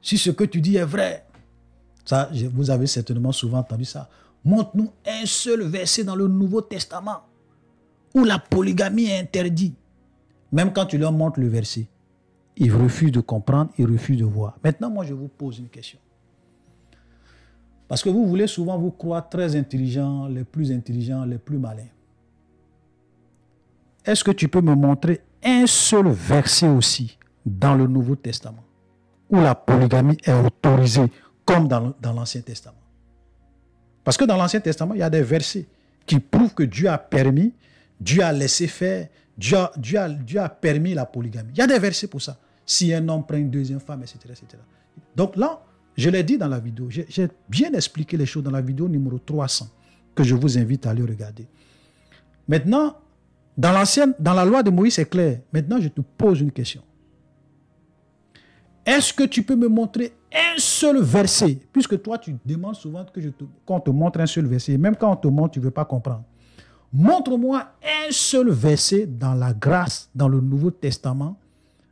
si ce que tu dis est vrai, ça, vous avez certainement souvent entendu ça. Montre-nous un seul verset dans le Nouveau Testament où la polygamie est interdite. Même quand tu leur montres le verset, Ils refusent de comprendre, ils refusent de voir. Maintenant, moi, je vous pose une question. Parce que vous voulez souvent vous croire très intelligents, les plus malins. Est-ce que tu peux me montrer un seul verset aussi dans le Nouveau Testament où la polygamie est autorisée comme dans l'Ancien Testament? Parce que dans l'Ancien Testament, il y a des versets qui prouvent que Dieu a permis, Dieu a laissé faire, Dieu a permis la polygamie. Il y a des versets pour ça. Si un homme prend une deuxième femme, etc., etc. Donc là, je l'ai dit dans la vidéo, j'ai bien expliqué les choses dans la vidéo numéro 300, que je vous invite à aller regarder. Maintenant, dans la loi de Moïse, c'est clair. Maintenant, je te pose une question. Est-ce que tu peux me montrer un seul verset? Puisque toi, tu demandes souvent qu'on te montre un seul verset. Même quand on te montre, tu ne veux pas comprendre. Montre-moi un seul verset dans la grâce, dans le Nouveau Testament,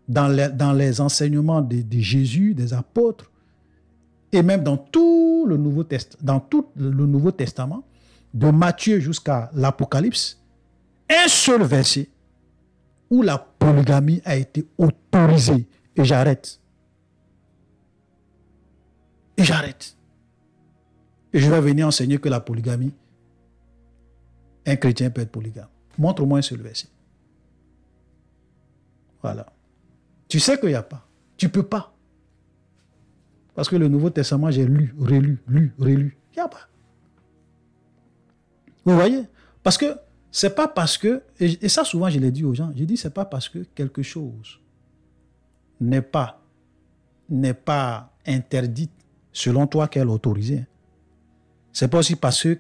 dans les enseignements de Jésus, des apôtres, et même dans tout le Nouveau Testament, de Matthieu jusqu'à l'Apocalypse, un seul verset où la polygamie a été autorisée. Et j'arrête. Et j'arrête. Et je vais venir enseigner que la polygamie, un chrétien peut être polygame. Montre-moi un seul verset. Voilà. Tu sais qu'il n'y a pas. Tu ne peux pas. Parce que le Nouveau Testament, j'ai lu, relu. Il n'y a pas. Vous voyez? Parce que c'est pas parce que, et ça souvent je l'ai dit aux gens, je dis c'est pas parce que quelque chose n'est pas interdite selon toi qu'elle est autorisée. C'est pas aussi parce que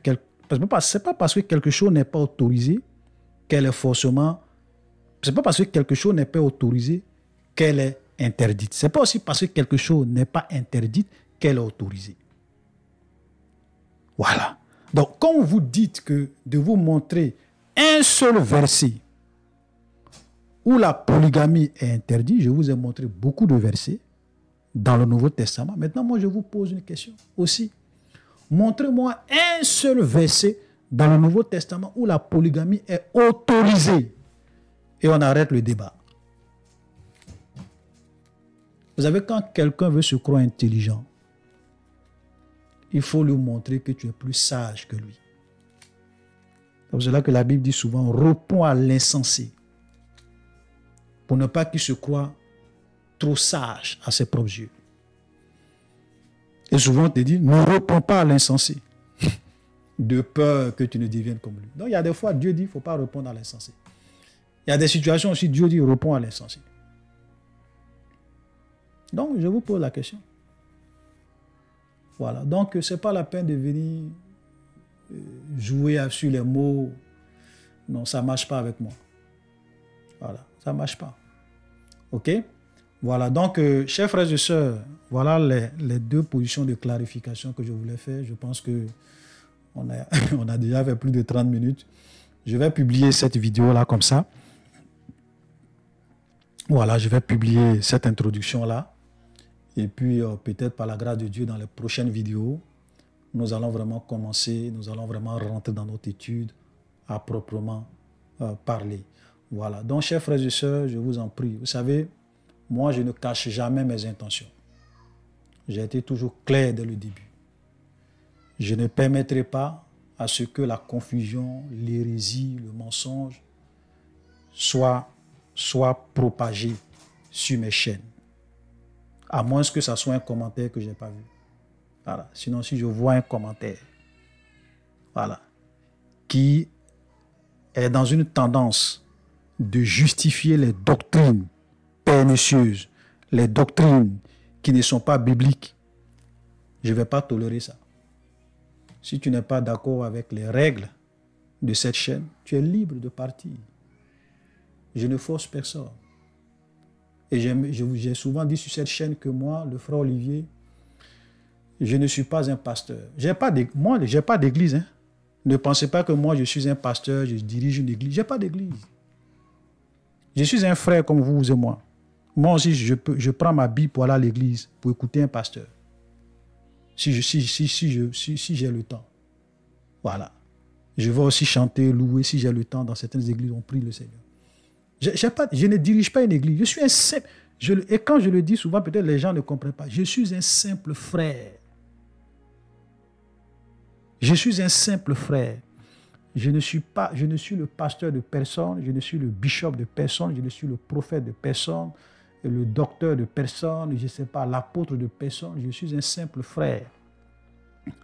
c'est pas parce que quelque chose n'est pas autorisé qu'elle est forcément, c'est pas parce que quelque chose n'est pas autorisé qu'elle est interdite. C'est pas aussi parce que quelque chose n'est pas interdite qu'elle est autorisée. Voilà. Donc, quand vous dites que de vous montrer un seul verset où la polygamie est interdite, je vous ai montré beaucoup de versets dans le Nouveau Testament. Maintenant, moi, je vous pose une question aussi. Montrez-moi un seul verset dans le Nouveau Testament où la polygamie est autorisée. Et on arrête le débat. Vous savez, quand quelqu'un veut se croire intelligent, il faut lui montrer que tu es plus sage que lui. C'est pour cela que la Bible dit souvent, réponds à l'insensé. Pour ne pas qu'il se croie trop sage à ses propres yeux. Et souvent on te dit, ne réponds pas à l'insensé. De peur que tu ne deviennes comme lui. Donc il y a des fois, Dieu dit, il ne faut pas répondre à l'insensé. Il y a des situations aussi, Dieu dit, réponds à l'insensé. Donc je vous pose la question. Voilà. Donc ce n'est pas la peine de venir jouer sur les mots. Non, ça ne marche pas avec moi. Voilà, ça ne marche pas. OK? Voilà, donc, chers frères et sœurs, voilà les deux positions de clarification que je voulais faire. Je pense qu'on a déjà fait plus de 30 minutes. Je vais publier cette vidéo-là comme ça. Voilà, je vais publier cette introduction-là. Et puis, peut-être par la grâce de Dieu, dans les prochaines vidéos, nous allons vraiment commencer, nous allons vraiment rentrer dans notre étude à proprement parler. Voilà, donc, chers frères et sœurs, je vous en prie, vous savez, moi, je ne cache jamais mes intentions. J'ai été toujours clair dès le début. Je ne permettrai pas à ce que la confusion, l'hérésie, le mensonge soient propagés sur mes chaînes. À moins que ça soit un commentaire que je n'ai pas vu. Voilà. Sinon, si je vois un commentaire, voilà, qui est dans une tendance de justifier les doctrines pernicieuses, les doctrines qui ne sont pas bibliques, je ne vais pas tolérer ça. Si tu n'es pas d'accord avec les règles de cette chaîne, tu es libre de partir. Je ne force personne. Et j'ai souvent dit sur cette chaîne que moi, le frère Olivier, je ne suis pas un pasteur. Moi, je n'ai pas d'église. Hein. Ne pensez pas que moi, je suis un pasteur, je dirige une église. Je n'ai pas d'église. Je suis un frère comme vous et moi. Moi aussi, je prends ma Bible pour aller à l'église, pour écouter un pasteur. Si j'ai le temps. Voilà. Je vais aussi chanter, louer, si j'ai le temps. Dans certaines églises, on prie le Seigneur. Je ne dirige pas une église. Et quand je le dis souvent, peut-être les gens ne comprennent pas. Je suis un simple frère. Je suis un simple frère. Je ne suis le pasteur de personne, je ne suis le bishop de personne, je ne suis le prophète de personne, le docteur de personne, je ne sais pas, l'apôtre de personne. Je suis un simple frère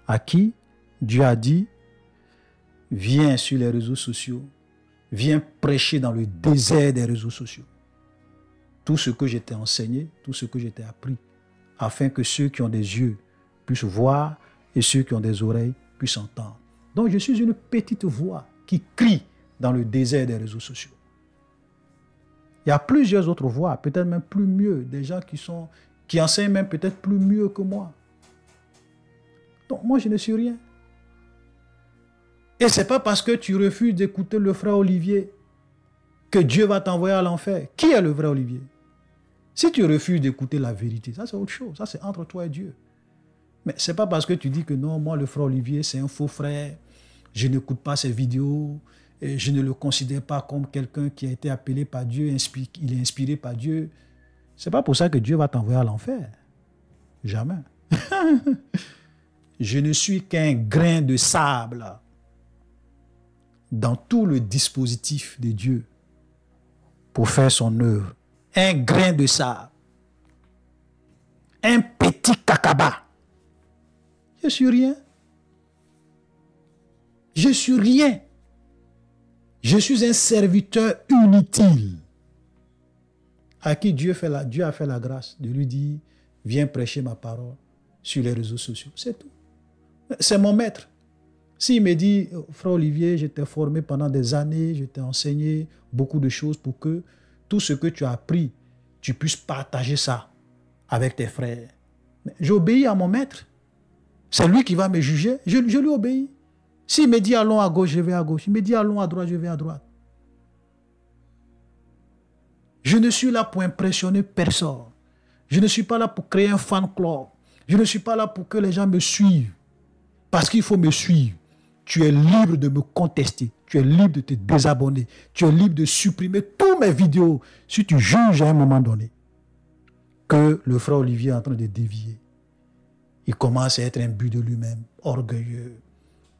à qui Dieu a dit, viens sur les réseaux sociaux, viens prêcher dans le désert des réseaux sociaux. Tout ce que je t'ai enseigné, tout ce que je t'ai appris, afin que ceux qui ont des yeux puissent voir et ceux qui ont des oreilles puissent entendre. Donc je suis une petite voix qui crie dans le désert des réseaux sociaux. Il y a plusieurs autres voix, peut-être même plus mieux, des gens qui enseignent même peut-être plus mieux que moi. Donc moi je ne suis rien. Et ce n'est pas parce que tu refuses d'écouter le frère Olivier que Dieu va t'envoyer à l'enfer. Qui est le vrai Olivier? Si tu refuses d'écouter la vérité, ça c'est autre chose, ça c'est entre toi et Dieu. Mais ce n'est pas parce que tu dis que non, moi le frère Olivier c'est un faux frère, je n'écoute pas ses vidéos, et je ne le considère pas comme quelqu'un qui a été appelé par Dieu, il est inspiré par Dieu. Ce n'est pas pour ça que Dieu va t'envoyer à l'enfer. Jamais. Je ne suis qu'un grain de sable dans tout le dispositif de Dieu pour faire son œuvre. Un grain de sable. Un petit cacaba. Je suis rien. Je suis rien. Je suis un serviteur inutile à qui Dieu a fait la grâce de lui dire, viens prêcher ma parole sur les réseaux sociaux. C'est tout. C'est mon maître. S'il me dit, frère Olivier, je t'ai formé pendant des années, je t'ai enseigné beaucoup de choses pour que tout ce que tu as appris, tu puisses partager ça avec tes frères. J'obéis à mon maître. C'est lui qui va me juger. Je lui obéis. S'il me dit allons à gauche, je vais à gauche. Il me dit allons à droite, je vais à droite. Je ne suis là pour impressionner personne. Je ne suis pas là pour créer un fan club. Je ne suis pas là pour que les gens me suivent. Parce qu'il faut me suivre. Tu es libre de me contester. Tu es libre de te désabonner. Tu es libre de supprimer toutes mes vidéos. Si tu juges à un moment donné que le frère Olivier est en train de dévier, il commence à être imbu de lui-même, orgueilleux,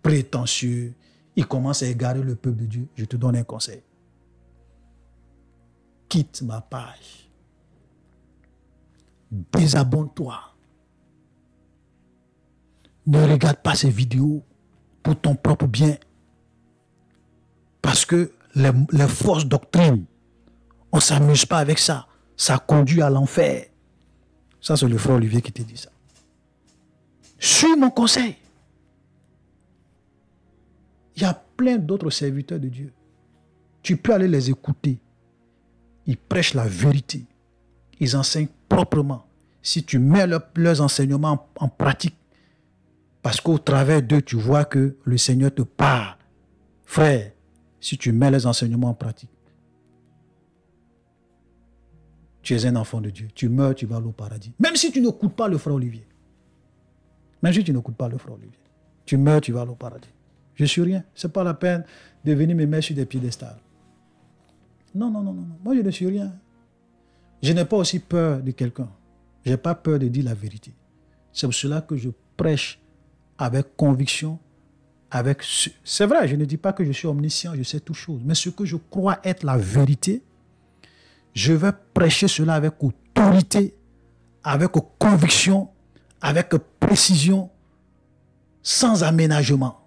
prétentieux, il commence à égarer le peuple de Dieu. Je te donne un conseil. Quitte ma page. Désabonne-toi. Ne regarde pas ces vidéos pour ton propre bien. Parce que les fausses doctrines, on ne s'amuse pas avec ça. Ça conduit à l'enfer. Ça, c'est le frère Olivier qui te dit ça. Suis mon conseil. Il y a plein d'autres serviteurs de Dieu. Tu peux aller les écouter. Ils prêchent la vérité. Ils enseignent proprement. Si tu mets leurs enseignements en pratique, parce qu'au travers d'eux, tu vois que le Seigneur te parle. Frère, si tu mets les enseignements en pratique, tu es un enfant de Dieu. Tu meurs, tu vas aller au paradis. Même si tu n'écoutes pas le frère Olivier. Même si tu n'écoutes pas le frère Olivier. Tu meurs, tu vas aller au paradis. Je ne suis rien. Ce n'est pas la peine de venir me mettre sur des piédestals. Non. Moi, je ne suis rien. Je n'ai pas aussi peur de quelqu'un. Je n'ai pas peur de dire la vérité. C'est pour cela que je prêche avec conviction. C'est vrai, je ne dis pas que je suis omniscient, je sais toutes choses. Mais ce que je crois être la vérité, je vais prêcher cela avec autorité, avec conviction, avec précision, sans aménagement.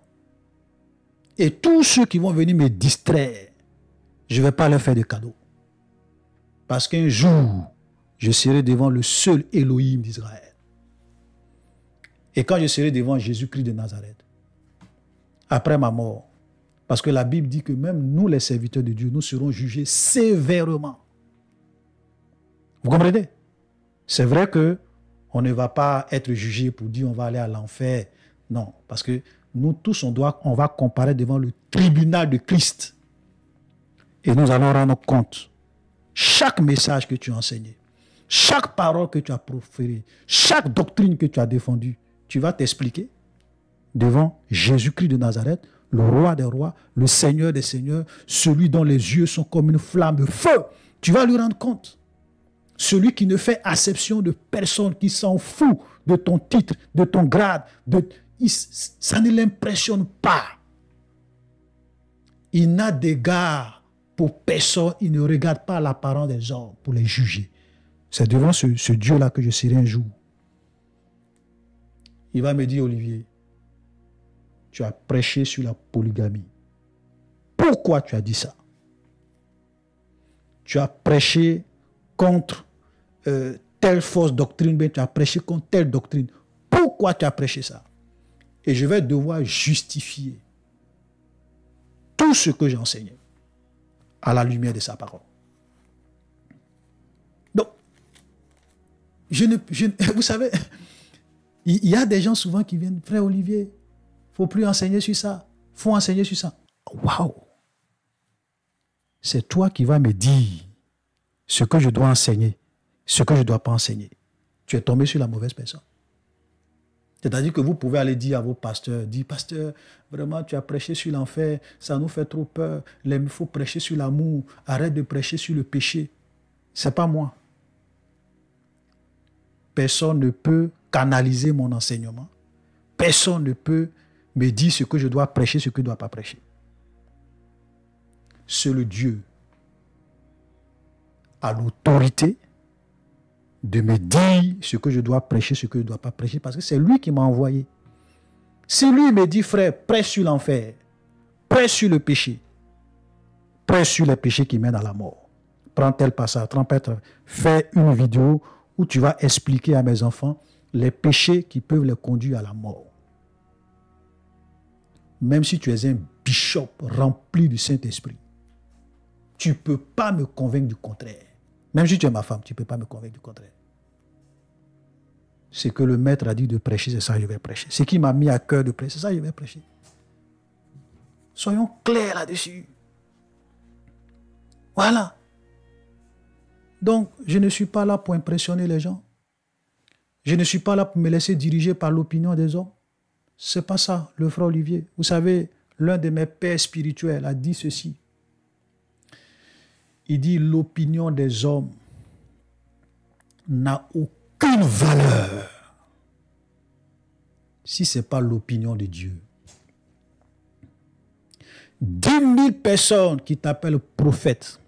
Et tous ceux qui vont venir me distraire, je ne vais pas leur faire de cadeaux. Parce qu'un jour, je serai devant le seul Elohim d'Israël. Et quand je serai devant Jésus-Christ de Nazareth, après ma mort, parce que la Bible dit que même nous, les serviteurs de Dieu, nous serons jugés sévèrement. Vous comprenez? C'est vrai qu'on ne va pas être jugé pour dire on va aller à l'enfer. Non, parce que nous tous, on va comparaître devant le tribunal de Christ. Et nous allons rendre compte. Chaque message que tu as enseigné, chaque parole que tu as proférée, chaque doctrine que tu as défendue, tu vas t'expliquer devant Jésus-Christ de Nazareth, le roi des rois, le Seigneur des seigneurs, celui dont les yeux sont comme une flamme de feu. Tu vas lui rendre compte. Celui qui ne fait acception de personne, qui s'en fout de ton titre, de ton grade, ça ne l'impressionne pas. Il n'a d'égard pour personne, il ne regarde pas l'apparence des hommes pour les juger. C'est devant ce Dieu-là que je serai un jour. Il va me dire, Olivier, tu as prêché sur la polygamie. Pourquoi tu as dit ça? Tu as prêché contre telle fausse doctrine, mais tu as prêché contre telle doctrine. Pourquoi tu as prêché ça? Et je vais devoir justifier tout ce que j'ai enseigné à la lumière de sa parole. Donc, vous savez, il y a des gens souvent qui viennent, frère Olivier, il ne faut plus enseigner sur ça, il faut enseigner sur ça. Waouh! C'est toi qui vas me dire ce que je dois enseigner, ce que je ne dois pas enseigner. Tu es tombé sur la mauvaise personne. C'est-à-dire que vous pouvez aller dire à vos pasteurs, dire, pasteur, vraiment tu as prêché sur l'enfer, ça nous fait trop peur, il faut prêcher sur l'amour, arrête de prêcher sur le péché. Ce n'est pas moi. Personne ne peut canaliser mon enseignement. Personne ne peut me dire ce que je dois prêcher, ce que je ne dois pas prêcher. Seul Dieu a l'autorité de me dire ce que je dois prêcher, ce que je ne dois pas prêcher, parce que c'est lui qui m'a envoyé. Si lui me dit, frère, prêche sur l'enfer, prêche sur le péché, prêche sur les péchés qui mènent à la mort. Prends tel passage, fais une vidéo où tu vas expliquer à mes enfants les péchés qui peuvent les conduire à la mort. Même si tu es un bishop rempli du Saint-Esprit, tu ne peux pas me convaincre du contraire. Même si tu es ma femme, tu ne peux pas me convaincre du contraire. Ce que le maître a dit de prêcher, c'est ça que je vais prêcher. Ce qui m'a mis à cœur de prêcher, c'est ça que je vais prêcher. Soyons clairs là-dessus. Voilà. Donc, je ne suis pas là pour impressionner les gens. Je ne suis pas là pour me laisser diriger par l'opinion des hommes. Ce n'est pas ça, le frère Olivier. Vous savez, l'un de mes pères spirituels a dit ceci. Il dit, l'opinion des hommes n'a aucune valeur si ce n'est pas l'opinion de Dieu. 10 000 personnes qui t'appellent prophète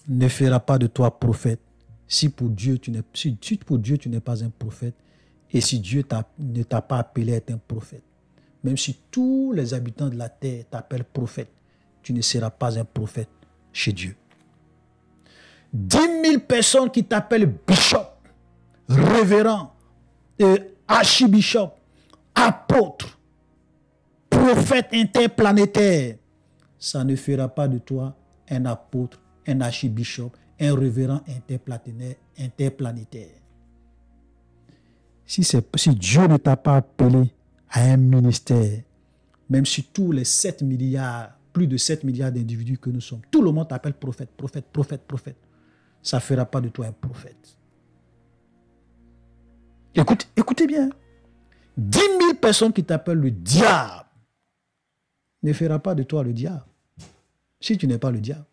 ne fera pas de toi prophète si pour Dieu tu n'es pas un prophète et si Dieu ne t'a pas appelé à être un prophète. Même si tous les habitants de la terre t'appellent prophète, tu ne seras pas un prophète chez Dieu. 10 000 personnes qui t'appellent bishop, révérend, archibishop, apôtre, prophète interplanétaire, ça ne fera pas de toi un apôtre, un archibishop, un révérend interplanétaire. Si Dieu ne t'a pas appelé à un ministère, même si tous les 7 milliards, plus de 7 milliards d'individus que nous sommes, tout le monde t'appelle prophète, prophète, prophète, prophète, ça ne fera pas de toi un prophète. Écoutez bien. 10 000 personnes qui t'appellent le diable ne fera pas de toi le diable. Si tu n'es pas le diable.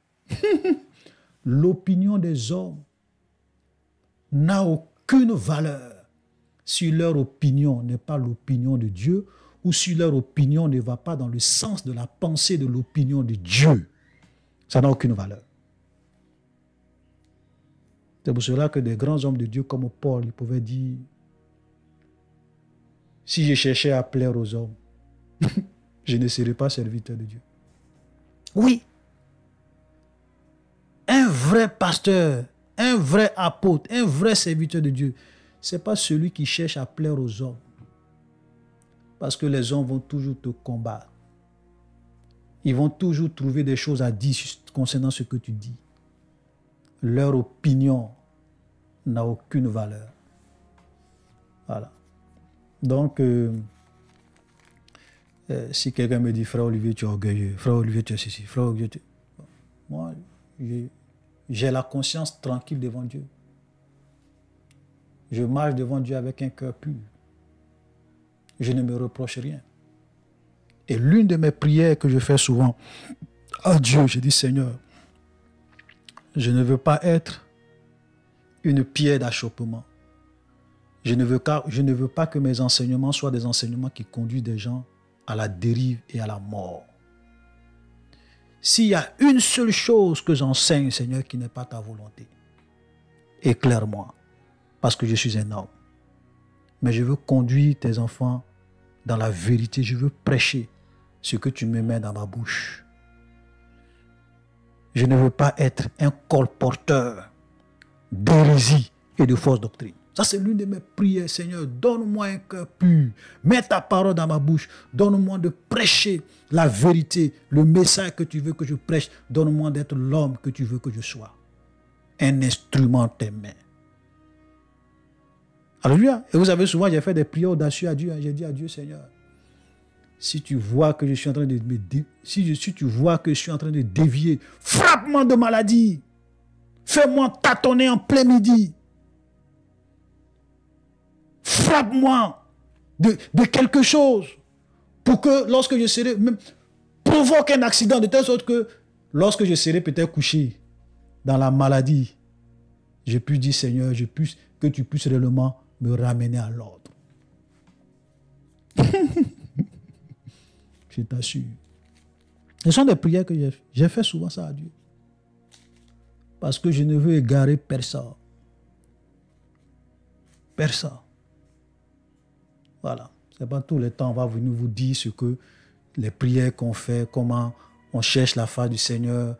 L'opinion des hommes n'a aucune valeur si leur opinion n'est pas l'opinion de Dieu ou si leur opinion ne va pas dans le sens de la pensée de l'opinion de Dieu. Ça n'a aucune valeur. C'est pour cela que des grands hommes de Dieu comme Paul, ils pouvaient dire, si je cherchais à plaire aux hommes, je ne serais pas serviteur de Dieu. Oui. Un vrai pasteur, un vrai apôtre, un vrai serviteur de Dieu, ce n'est pas celui qui cherche à plaire aux hommes. Parce que les hommes vont toujours te combattre. Ils vont toujours trouver des choses à dire concernant ce que tu dis. Leur opinion n'a aucune valeur. Voilà. Donc, si quelqu'un me dit, frère Olivier, tu es orgueilleux, frère Olivier, tu es ceci, frère Olivier, tu... Moi, j'ai la conscience tranquille devant Dieu. Je marche devant Dieu avec un cœur pur. Je ne me reproche rien. Et l'une de mes prières que je fais souvent à Dieu, je dis, Seigneur, je ne veux pas être une pierre d'achoppement. Je ne veux pas que mes enseignements soient des enseignements qui conduisent des gens à la dérive et à la mort. S'il y a une seule chose que j'enseigne, Seigneur, qui n'est pas ta volonté, éclaire-moi, parce que je suis un homme. Mais je veux conduire tes enfants dans la vérité. Je veux prêcher ce que tu me mets dans ma bouche. Je ne veux pas être un colporteur d'hérésie et de fausse doctrine. Ça, c'est l'une de mes prières. Seigneur, donne-moi un cœur pur. Mets ta parole dans ma bouche. Donne-moi de prêcher la vérité, le message que tu veux que je prêche. Donne-moi d'être l'homme que tu veux que je sois. Un instrument de tes mains. Alléluia. Et vous savez, souvent, j'ai fait des prières audacieuses à Dieu. J'ai dit à Dieu, Seigneur, si tu vois que je suis en train de tu vois que je suis en train de dévier, frappe-moi de maladie. Fais-moi tâtonner en plein midi. Frappe-moi de quelque chose pour que lorsque je serai, même, provoque un accident de telle sorte que lorsque je serai peut-être couché dans la maladie, je puisse dire, Seigneur, que tu puisses réellement me ramener à l'ordre. Je t'assure. Ce sont des prières que j'ai fait souvent ça à Dieu. Parce que je ne veux égarer personne. Personne. Voilà. Ce n'est pas tout le temps on va venir vous dire ce que les prières qu'on fait, comment on cherche la face du Seigneur.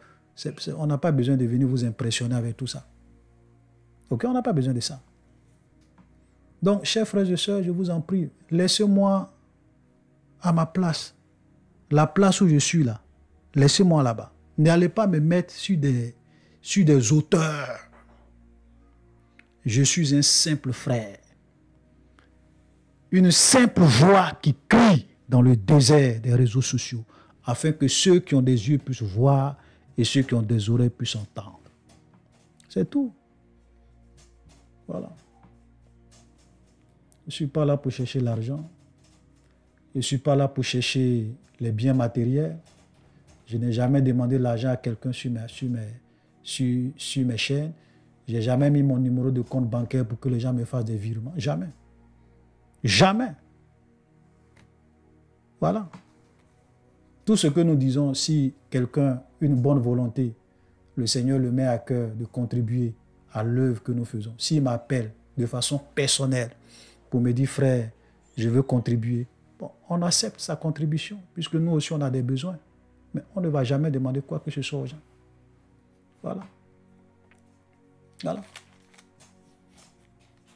On n'a pas besoin de venir vous impressionner avec tout ça. Ok, on n'a pas besoin de ça. Donc, chers frères et sœurs, je vous en prie, laissez-moi à ma place. La place où je suis là. Laissez-moi là-bas. N'allez pas me mettre sur des auteurs. Je suis un simple frère. Une simple voix qui crie dans le désert des réseaux sociaux, afin que ceux qui ont des yeux puissent voir et ceux qui ont des oreilles puissent entendre. C'est tout. Voilà. Je ne suis pas là pour chercher l'argent. Je ne suis pas là pour chercher les biens matériels. Je n'ai jamais demandé l'argent à quelqu'un sur mes chaînes. Je n'ai jamais mis mon numéro de compte bancaire pour que les gens me fassent des virements. Jamais. Jamais. Voilà. Tout ce que nous disons, si quelqu'un, une bonne volonté, le Seigneur le met à cœur de contribuer à l'œuvre que nous faisons. S'il m'appelle de façon personnelle pour me dire, frère, je veux contribuer, bon, on accepte sa contribution, puisque nous aussi on a des besoins. Mais on ne va jamais demander quoi que ce soit aux gens. Voilà. Voilà.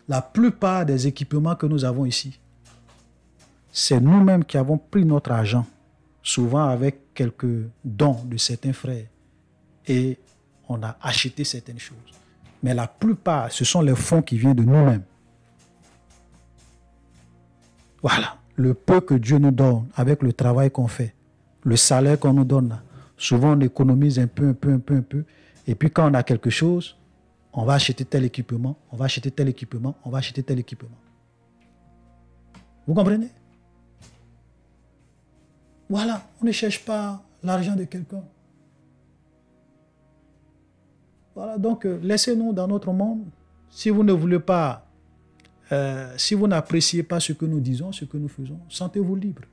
La plupart des équipements que nous avons ici, c'est nous-mêmes qui avons pris notre argent, souvent avec quelques dons de certains frères, et on a acheté certaines choses. Mais la plupart, ce sont les fonds qui viennent de nous-mêmes. Voilà. Le peu que Dieu nous donne avec le travail qu'on fait, le salaire qu'on nous donne, souvent on économise un peu. Et puis quand on a quelque chose, on va acheter tel équipement, on va acheter tel équipement, on va acheter tel équipement. Vous comprenez? Voilà, on ne cherche pas l'argent de quelqu'un. Voilà, donc laissez-nous dans notre monde. Si vous ne voulez pas, si vous n'appréciez pas ce que nous disons, ce que nous faisons, sentez-vous libre.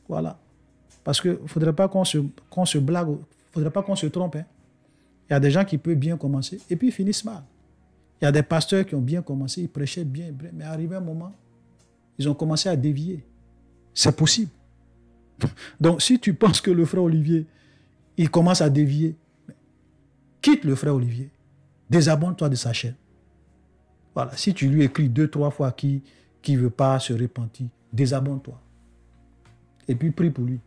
Voilà. Parce qu'il ne faudrait pas qu'on se blague, il ne faudrait pas qu'on se trompe. Hein. Il y a des gens qui peuvent bien commencer et puis ils finissent mal. Il y a des pasteurs qui ont bien commencé, ils prêchaient bien, mais arrivé un moment, ils ont commencé à dévier. C'est possible. Donc, si tu penses que le frère Olivier, il commence à dévier, quitte le frère Olivier. Désabonne-toi de sa chaîne. Voilà. Si tu lui écris 2-3 fois qu'il ne veut pas se repentir, désabonne-toi. Et puis prie pour lui.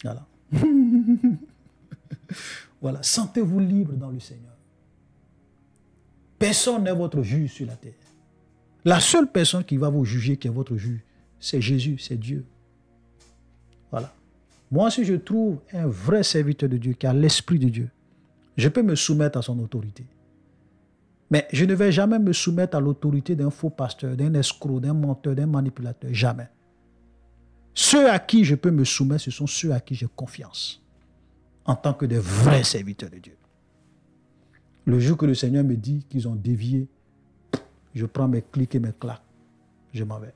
Voilà. Voilà. Sentez-vous libre dans le Seigneur. Personne n'est votre juge sur la terre. La seule personne qui va vous juger, qui est votre juge, c'est Jésus, c'est Dieu. Voilà. Moi, si je trouve un vrai serviteur de Dieu qui a l'Esprit de Dieu, je peux me soumettre à son autorité. Mais je ne vais jamais me soumettre à l'autorité d'un faux pasteur, d'un escroc, d'un menteur, d'un manipulateur. Jamais. Ceux à qui je peux me soumettre, ce sont ceux à qui j'ai confiance, en tant que des vrais serviteurs de Dieu. Le jour que le Seigneur me dit qu'ils ont dévié, je prends mes clics et mes claques. Je m'en vais.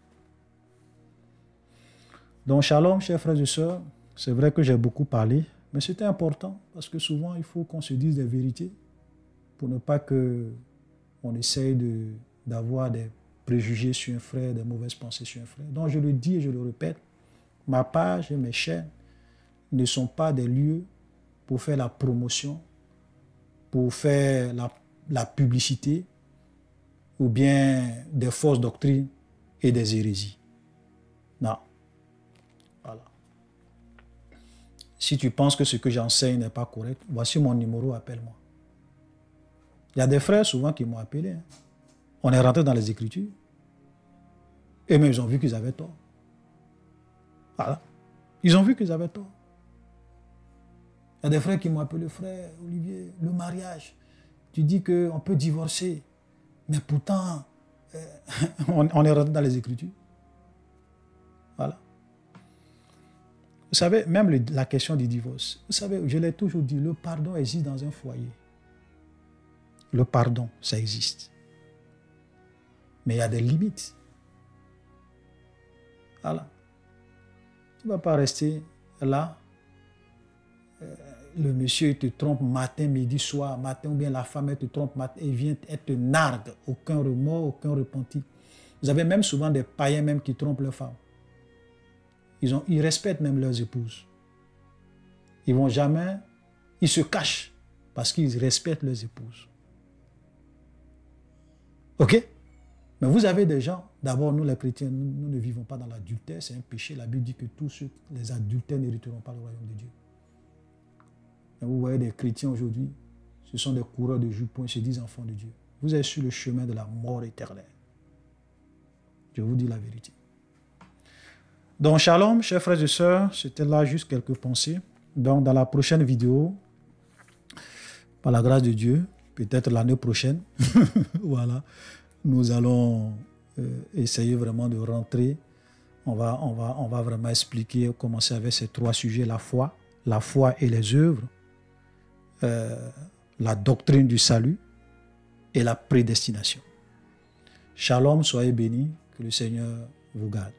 Donc, shalom, chers frères et sœurs. C'est vrai que j'ai beaucoup parlé, mais c'était important parce que souvent, il faut qu'on se dise des vérités pour ne pas qu'on essaye d'avoir des préjugés sur un frère, des mauvaises pensées sur un frère. Donc, je le dis et je le répète, ma page et mes chaînes ne sont pas des lieux pour faire la promotion, pour faire la publicité ou bien des fausses doctrines et des hérésies. Non. Voilà. Si tu penses que ce que j'enseigne n'est pas correct, voici mon numéro, appelle-moi. Il y a des frères souvent qui m'ont appelé. Hein. On est rentré dans les Écritures. Et même ils ont vu qu'ils avaient tort. Voilà. Ils ont vu qu'ils avaient tort. Il y a des frères qui m'ont appelé, frère Olivier, le mariage. Tu dis qu'on peut divorcer, mais pourtant, on est rentré dans les Écritures. Voilà. Vous savez, même la question du divorce, vous savez, je l'ai toujours dit, le pardon existe dans un foyer. Le pardon, ça existe. Mais il y a des limites. Voilà. Tu ne vas pas rester là. Le monsieur te trompe matin, midi, soir, matin, ou bien la femme elle te trompe matin et vient, elle te nargue. Aucun remords, aucun repenti. Vous avez même souvent des païens même qui trompent leurs femmes. Ils respectent même leurs épouses. Ils vont jamais, ils se cachent parce qu'ils respectent leurs épouses. Ok? Mais vous avez des gens, d'abord nous les chrétiens, nous ne vivons pas dans l'adultère, c'est un péché. La Bible dit que tous les adultères n'hériteront pas le royaume de Dieu. Et vous voyez des chrétiens aujourd'hui, ce sont des coureurs de jupons, ils se disent enfants de Dieu. Vous êtes sur le chemin de la mort éternelle. Je vous dis la vérité. Donc, shalom, chers frères et sœurs, c'était là juste quelques pensées. Donc, dans la prochaine vidéo, par la grâce de Dieu, peut-être l'année prochaine, voilà, nous allons essayer vraiment de rentrer. On va vraiment expliquer, commencer avec ces trois sujets, la foi et les œuvres, la doctrine du salut et la prédestination. Shalom, soyez bénis, que le Seigneur vous garde.